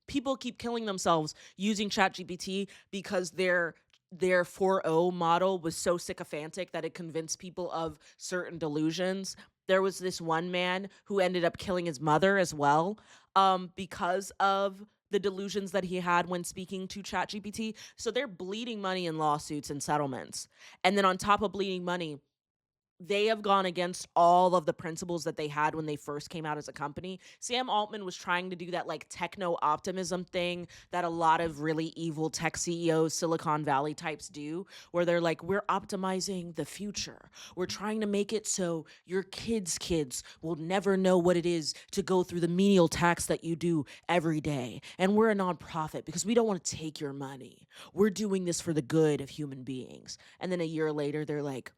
A: people keep killing themselves using ChatGPT because their 4.0 model was so sycophantic that it convinced people of certain delusions. There was this one man who ended up killing his mother as well, because of the delusions that he had when speaking to ChatGPT. So they're bleeding money in lawsuits and settlements. And then on top of bleeding money, they have gone against all of the principles that they had when they first came out as a company. Sam Altman was trying to do that like techno optimism thing that a lot of really evil tech CEOs, Silicon Valley types do, where they're like, we're optimizing the future. We're trying to make it so your kids' will never know what it is to go through the menial tasks that you do every day. And we're a nonprofit because we don't want to take your money. We're doing this for the good of human beings. And then a year later, they're like,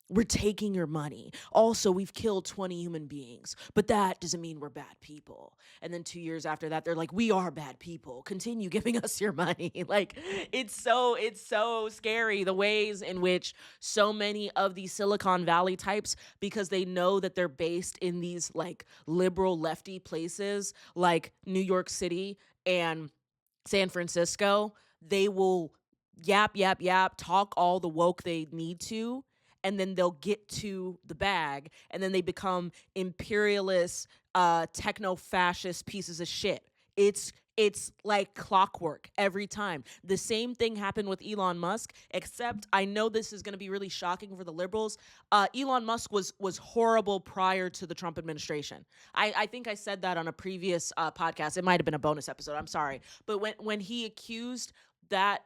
A: we're taking your money. Also, we've killed 20 human beings, but that doesn't mean we're bad people. And then 2 years after that, they're like, we are bad people. Continue giving us your money. Like, it's so scary, the ways in which so many of these Silicon Valley types, because they know that they're based in these like liberal lefty places like New York City and San Francisco, they will yap, talk all the woke they need to, and then they'll get to the bag, and then they become imperialist, techno-fascist pieces of shit. It's like clockwork every time. The same thing happened with Elon Musk, except I know this is going to be really shocking for the liberals. Elon Musk was horrible prior to the Trump administration. I think I said that on a previous podcast. It might have been a bonus episode. I'm sorry. But when he accused that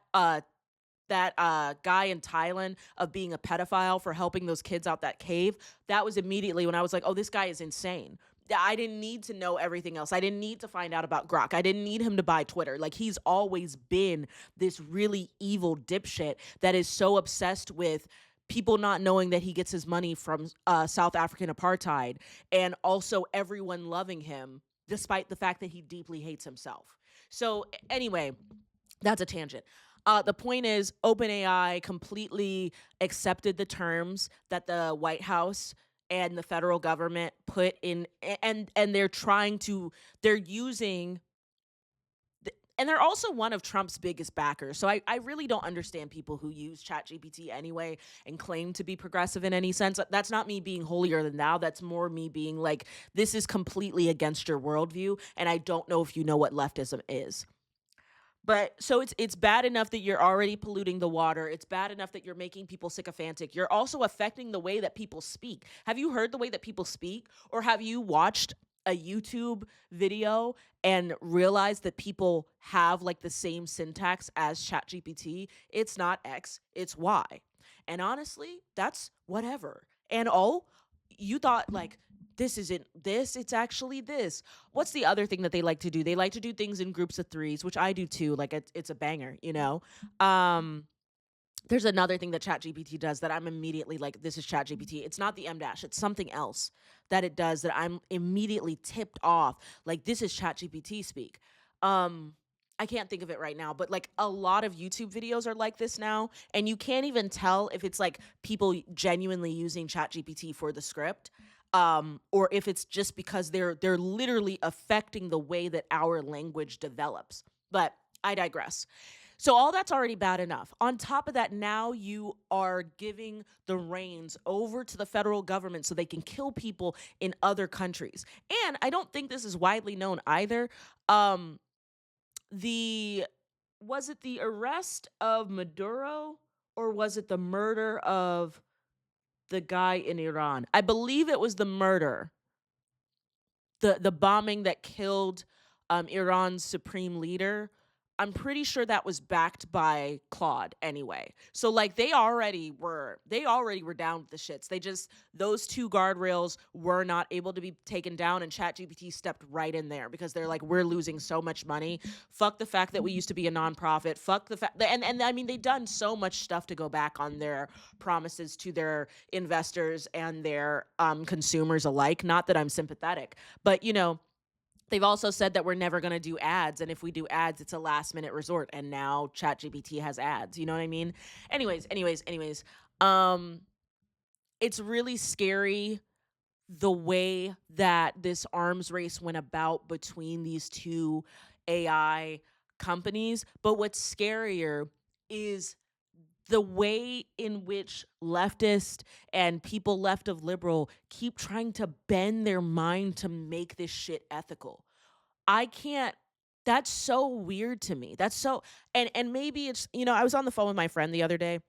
A: guy in Thailand of being a pedophile for helping those kids out that cave, that was immediately when I was like, oh, this guy is insane. I didn't need to know everything else. I didn't need to find out about Grok. I didn't need him to buy Twitter. Like, he's always been this really evil dipshit that is so obsessed with people not knowing that he gets his money from South African apartheid, and also everyone loving him despite the fact that he deeply hates himself. So anyway, that's a tangent. The point is, OpenAI completely accepted the terms that the White House and the federal government put in, and they're using, and they're also one of Trump's biggest backers. So I really don't understand people who use ChatGPT anyway and claim to be progressive in any sense. That's not me being holier than thou. That's more me being like, this is completely against your worldview, and I don't know if you know what leftism is. But so it's bad enough that you're already polluting the water. It's bad enough that you're making people sycophantic. You're also affecting the way that people speak. Have you heard the way that people speak? Or have you watched a YouTube video and realized that people have like the same syntax as ChatGPT? It's not X, it's Y. And honestly, that's whatever. And oh, you thought like, this isn't this, it's actually this. What's the other thing that they like to do? They like to do things in groups of threes, which I do too. Like, it's a banger, you know? There's another thing that ChatGPT does that I'm immediately like, this is ChatGPT. It's not the M dash, it's something else that it does that I'm immediately tipped off. Like, this is ChatGPT speak. I can't think of it right now, but like a lot of YouTube videos are like this now, and you can't even tell if it's like people genuinely using ChatGPT for the script, or if it's just because they're literally affecting the way that our language develops. But I digress. So all that's already bad enough. On top of that, now you are giving the reins over to the federal government so they can kill people in other countries. And I don't think this is widely known either. Was it the arrest of Maduro, or was it the murder of the guy in Iran? I believe it was the murder, the bombing that killed Iran's supreme leader. I'm pretty sure that was backed by Claude anyway. So like they already were down with the shits. Those two guardrails were not able to be taken down, and ChatGPT stepped right in there because they're like, we're losing so much money. Fuck the fact that we used to be a nonprofit. Fuck the fact that, and I mean, they've done so much stuff to go back on their promises to their investors and their consumers alike. Not that I'm sympathetic, but you know, they've also said that we're never going to do ads, and if we do ads, it's a last minute resort, and now ChatGPT has ads. You know what I mean? Anyways, it's really scary the way that this arms race went about between these two AI companies. But what's scarier is the way in which leftist and people left of liberal keep trying to bend their mind to make this shit ethical. I can't, that's so weird to me. That's so, and maybe it's, you know, I was on the phone with my friend the other day,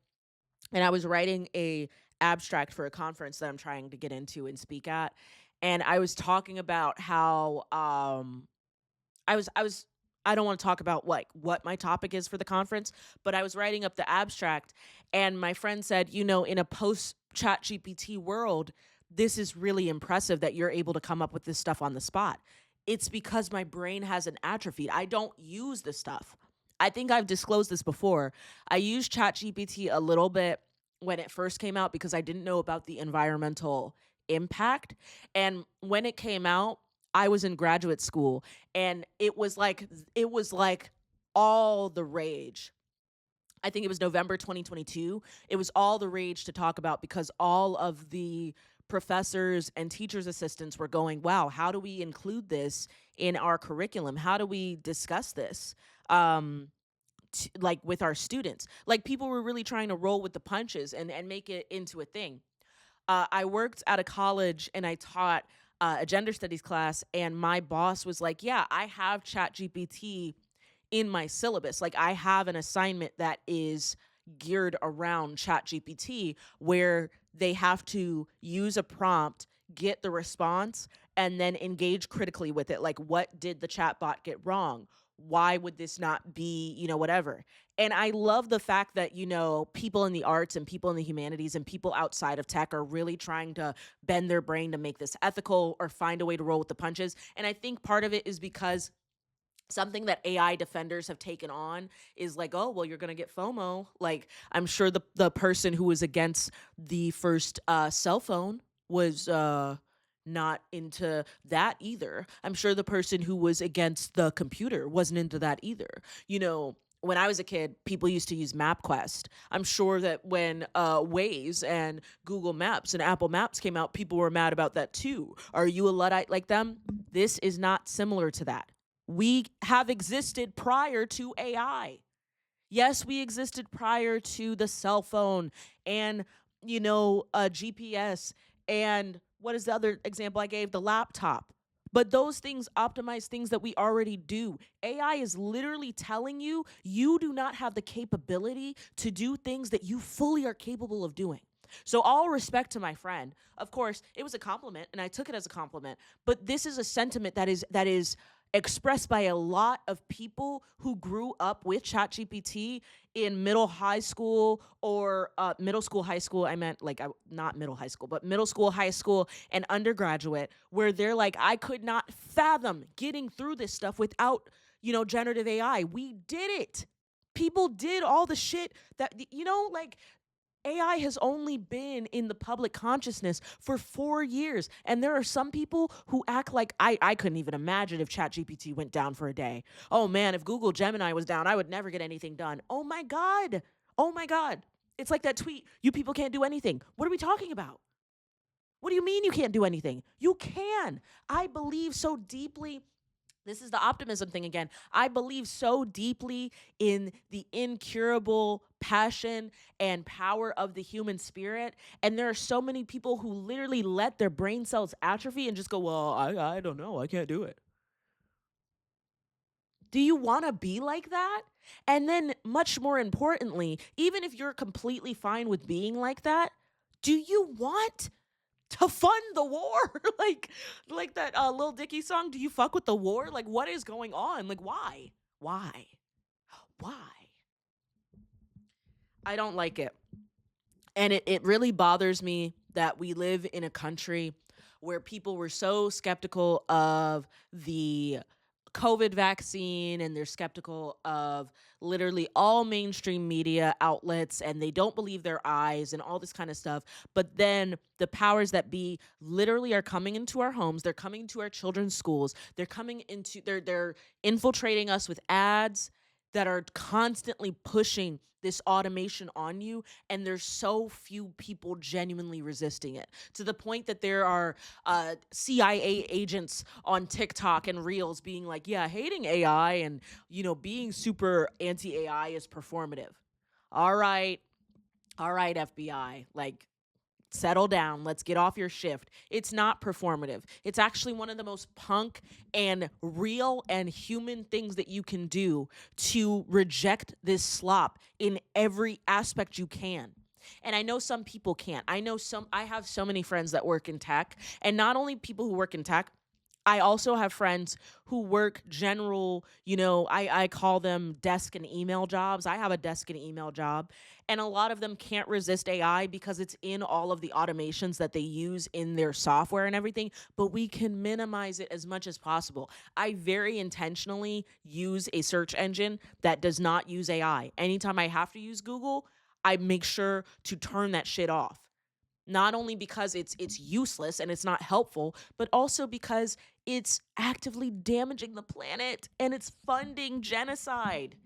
A: and I was writing a abstract for a conference that I'm trying to get into and speak at. And I was talking about how I don't want to talk about like what my topic is for the conference, but I was writing up the abstract, and my friend said, you know, in a post ChatGPT world, this is really impressive that you're able to come up with this stuff on the spot. It's because my brain hasn't atrophied. I don't use this stuff. I think I've disclosed this before. I used ChatGPT a little bit when it first came out because I didn't know about the environmental impact. And when it came out, I was in graduate school, and it was like all the rage. I think it was November 2022. It was all the rage to talk about because all of the professors and teachers' assistants were going, wow, how do we include this in our curriculum? How do we discuss this? Like with our students, like people were really trying to roll with the punches and make it into a thing. I worked at a college and I taught a gender studies class, and my boss was like, yeah, I have ChatGPT in my syllabus. Like I have an assignment that is geared around ChatGPT where they have to use a prompt, get the response, and then engage critically with it. Like, what did the chatbot get wrong? why would this not be, whatever? And I love the fact that, people in the arts and people in the humanities and people outside of tech are really trying to bend their brain to make this ethical or find a way to roll with the punches. And I think part of it is because something that AI defenders have taken on is like, oh, well, you're going to get FOMO. Like, I'm sure the person who was against the first cell phone was not into that either. I'm sure the person who was against the computer wasn't into that either. When I was a kid, people used to use MapQuest. I'm sure that when Waze and Google Maps and Apple Maps came out, people were mad about that too. Are you a Luddite like them? This is not similar to that. We have existed prior to AI. Yes, we existed prior to the cell phone and, a GPS. And what is the other example I gave? The laptop. But those things optimize things that we already do. AI is literally telling you you do not have the capability to do things that you fully are capable of doing. So all respect to my friend. Of course, it was a compliment and I took it as a compliment, but this is a sentiment that is expressed by a lot of people who grew up with ChatGPT in high school, or middle school, high school. I meant like not middle high school, but middle school, high school, and undergraduate, where they're like, I could not fathom getting through this stuff without, generative AI. We did it. People did all the shit that, like AI has only been in the public consciousness for 4 years. And there are some people who act like I couldn't even imagine if ChatGPT went down for a day. Oh man, if Google Gemini was down, I would never get anything done. Oh my God. Oh my God. It's like that tweet, you people can't do anything. What are we talking about? What do you mean you can't do anything? You can. I believe so deeply. This is the optimism thing again. I believe so deeply in the incurable passion and power of the human spirit. And there are so many people who literally let their brain cells atrophy and just go, well, I don't know. I can't do it. Do you want to be like that? And then, much more importantly, even if you're completely fine with being like that, do you want to fund the war? like that Lil Dicky song, do you fuck with the war? Like, what is going on? Like, why? Why? I don't like it. And it really bothers me that we live in a country where people were so skeptical of the COVID vaccine, and they're skeptical of literally all mainstream media outlets, and they don't believe their eyes and all this kind of stuff. But then the powers that be literally are coming into our homes, they're coming to our children's schools, they're infiltrating us with ads that are constantly pushing this automation on you, and there's so few people genuinely resisting it, to the point that there are CIA agents on TikTok and Reels being like, yeah, hating AI and being super anti-AI is performative. All right, FBI, like, settle down. Let's get off your shift. It's not performative. It's actually one of the most punk and real and human things that you can do to reject this slop in every aspect you can. And I know some people can't. I have so many friends that work in tech, and not only people who work in tech, I also have friends who work general, I call them desk and email jobs. I have a desk and email job. And a lot of them can't resist AI because it's in all of the automations that they use in their software and everything. But we can minimize it as much as possible. I very intentionally use a search engine that does not use AI. Anytime I have to use Google, I make sure to turn that shit off. Not only because it's useless and it's not helpful, but also because it's actively damaging the planet and it's funding genocide.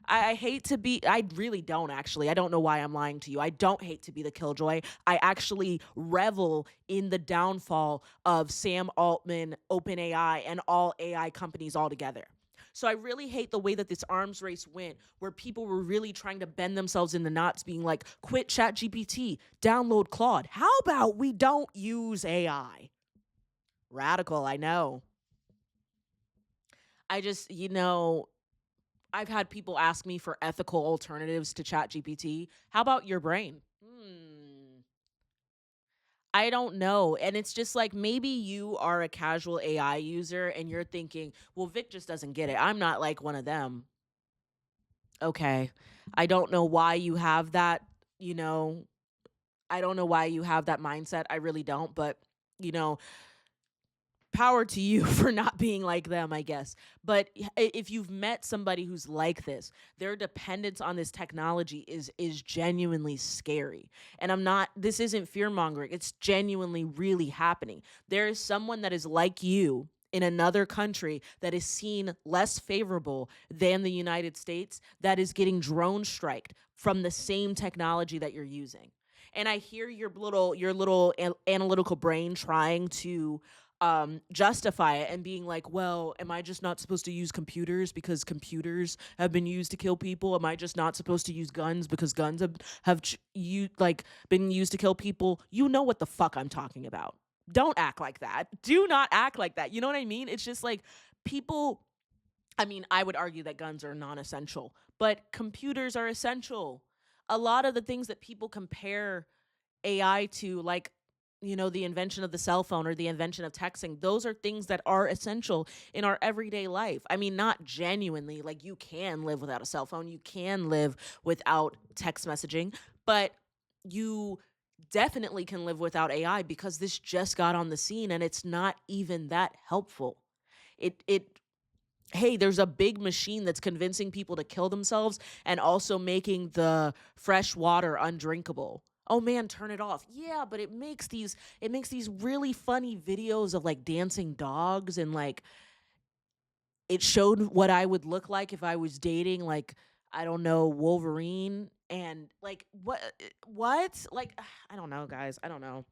A: I hate to be, I really don't actually. I don't know why I'm lying to you. I don't hate to be the killjoy. I actually revel in the downfall of Sam Altman, OpenAI, and all AI companies altogether. So I really hate the way that this arms race went, where people were really trying to bend themselves in the knots, being like, quit ChatGPT, download Claude. How about we don't use AI? Radical, I know. I just, I've had people ask me for ethical alternatives to ChatGPT. How about your brain? I don't know. And it's just like maybe you are a casual AI user and you're thinking, well, Vic just doesn't get it. I'm not like one of them. Okay. I don't know why you have that, you know, I don't know why you have that mindset. I really don't. But, you know, power to you for not being like them, I guess. But if you've met somebody who's like this, their dependence on this technology is genuinely scary. And I'm not this isn't fear mongering. It's genuinely really happening. There is someone that is like you in another country that is seen less favorable than the United States that is getting drone striked from the same technology that you're using. And I hear your little analytical brain trying to justify it and being like, well, am I just not supposed to use computers because computers have been used to kill people? Am I just not supposed to use guns because guns have been used to kill people? You know what the fuck I'm talking about. Don't act like that. Do not act like that. You know what I mean? It's just like people, I mean, I would argue that guns are non-essential, but computers are essential. A lot of the things that people compare AI to, like, the invention of the cell phone or the invention of texting, those are things that are essential in our everyday life. I mean, not genuinely, like, you can live without a cell phone, you can live without text messaging, but you definitely can live without AI because this just got on the scene and it's not even that helpful. It Hey, there's a big machine that's convincing people to kill themselves and also making the fresh water undrinkable. Oh man, turn it off. Yeah, but it makes these really funny videos of like dancing dogs, and like it showed what I would look like if I was dating, like, I don't know, Wolverine, and like what? Like I don't know, guys. I don't know.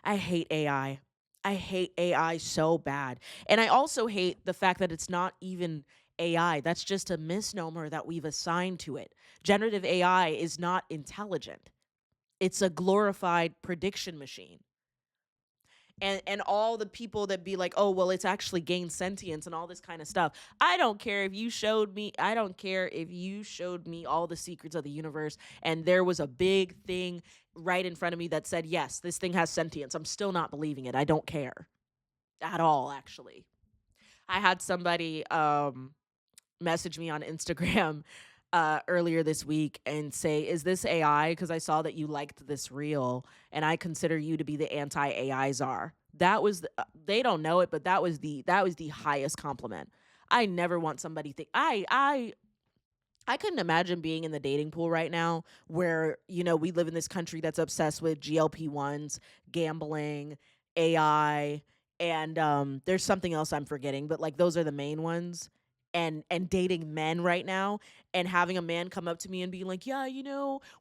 A: I hate AI. I hate AI so bad. And I also hate the fact that it's not even AI. That's just a misnomer that we've assigned to it. Generative AI is not intelligent. It's a glorified prediction machine. And all the people that be like, oh, well, it's actually gained sentience and all this kind of stuff. I don't care if you showed me all the secrets of the universe and there was a big thing right in front of me that said, yes, this thing has sentience. I'm still not believing it. I don't care at all, actually. I had somebody message me on Instagram earlier this week and say, "Is this AI? Because I saw that you liked this reel, and I consider you to be the anti AI czar." They don't know it, but that was the highest compliment. I never want somebody think I couldn't imagine being in the dating pool right now where, we live in this country that's obsessed with GLP-1s, gambling, AI, and there's something else I'm forgetting, but like those are the main ones. And dating men right now and having a man come up to me and be like, "Yeah,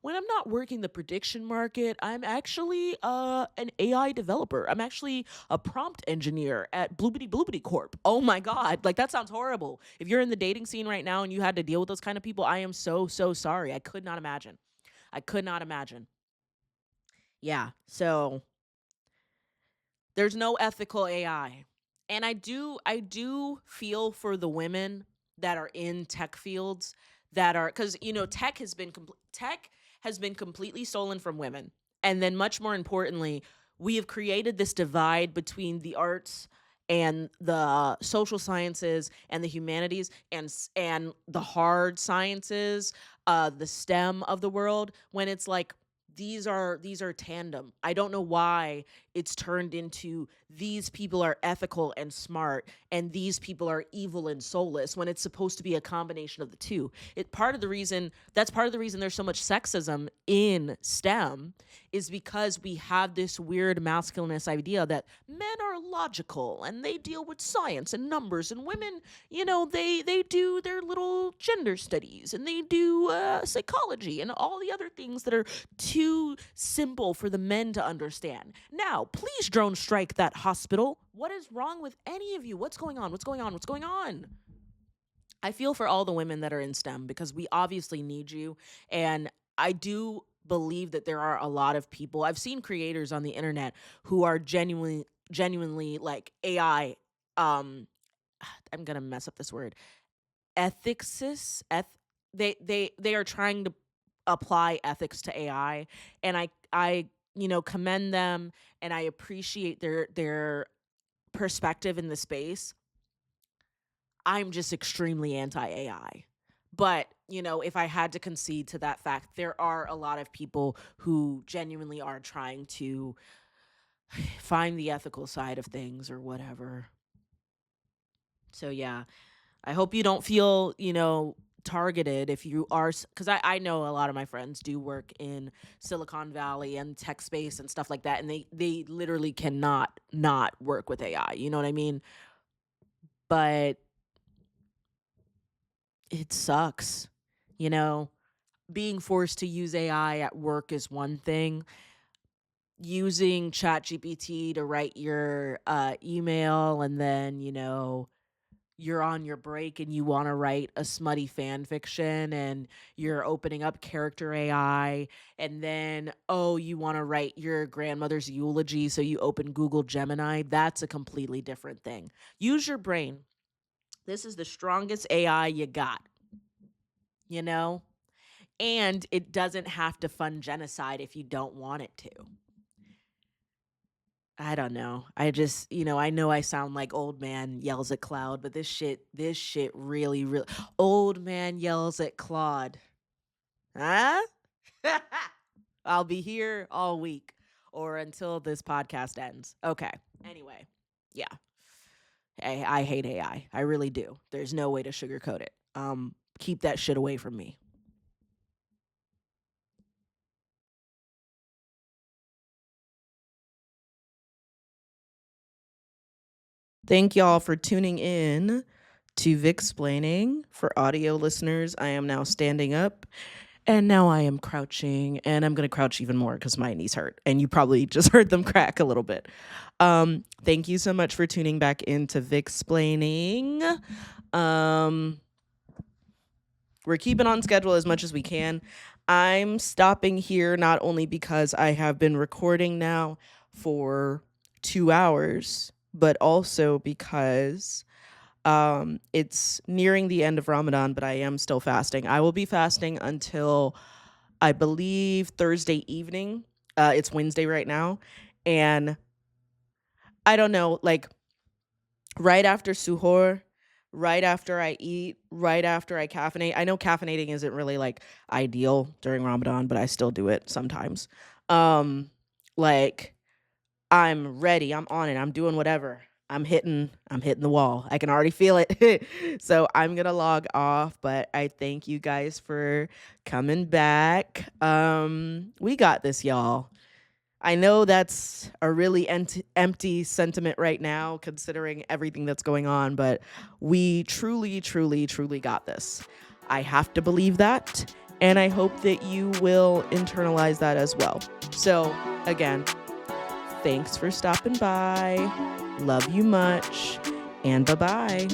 A: when I'm not working the prediction market, I'm actually an AI developer. I'm actually a prompt engineer at Bloobity Bloobity Corp." Oh my God. Like that sounds horrible. If you're in the dating scene right now and you had to deal with those kind of people, I am so, so sorry. I could not imagine. I could not imagine. Yeah. So there's no ethical AI. And I do feel for the women that are in tech fields that are, cuz tech has been completely stolen from women. And then much more importantly, we have created this divide between the arts and the social sciences and the humanities and the hard sciences, the STEM of the world, when it's like these are tandem. I don't know why it's turned into these people are ethical and smart and these people are evil and soulless when it's supposed to be a combination of the two. Part of the reason there's so much sexism in STEM is because we have this weird masculinist idea that men are logical and they deal with science and numbers, and women, they do their little gender studies and they do psychology and all the other things that are too simple for the men to understand. Now, please drone strike that hospital. What is wrong with any of you? What's going on? What's going on? What's going on? I feel for all the women that are in STEM because we obviously need you. And I do believe that there are a lot of people. I've seen creators on the internet who are genuinely like AI. Um, I'm gonna mess up this word. Ethicsis. They are trying to apply ethics to AI, and I
B: commend them and I appreciate their perspective in the space. I'm just extremely anti-AI. But, if I had to concede to that fact, there are a lot of people who genuinely are trying to find the ethical side of things or whatever. So, yeah, I hope you don't feel, targeted if you are, because I know a lot of my friends do work in Silicon Valley and tech space and stuff like that, and they literally cannot not work with AI. You know what I mean? But it sucks, you know? Being forced to use AI at work is one thing. Using ChatGPT to write your email, and then, you're on your break and you want to write a smutty fan fiction and you're opening up character AI, and then, oh, you want to write your grandmother's eulogy, so you open Google Gemini. That's a completely different thing. Use your brain. This is the strongest AI you got, you know? And it doesn't have to fund genocide if you don't want it to. I don't know. I just, I know I sound like old man yells at cloud, but this shit really, really, old man yells at Claude. Huh? I'll be here all week or until this podcast ends. Okay. Anyway, yeah. I hate AI. I really do. There's no way to sugarcoat it. Keep that shit away from me.
A: Thank y'all for tuning in to Vicsplaining. For audio listeners, I am now standing up and now I am crouching, and I'm going to crouch even more because my knees hurt. And you probably just heard them crack a little bit. Thank you so much for tuning back into Vicsplaining. We're keeping on schedule as much as we can. I'm stopping here not only because I have been recording now for 2 hours, but also because it's nearing the end of Ramadan, but I am still fasting. I will be fasting until, I believe, Thursday evening. It's Wednesday right now. And I don't know, like right after suhoor, right after I eat, right after I caffeinate. I know caffeinating isn't really like ideal during Ramadan, but I still do it sometimes. Like I'm ready. I'm on it. I'm doing whatever. I'm hitting the wall. I can already feel it. So I'm going to log off, but I thank you guys for coming back. We got this, y'all. I know that's a really empty sentiment right now, considering everything that's going on, but we truly, truly, truly got this. I have to believe that, and I hope that you will internalize that as well. So, again, thanks for stopping by. Love you much, and bye-bye.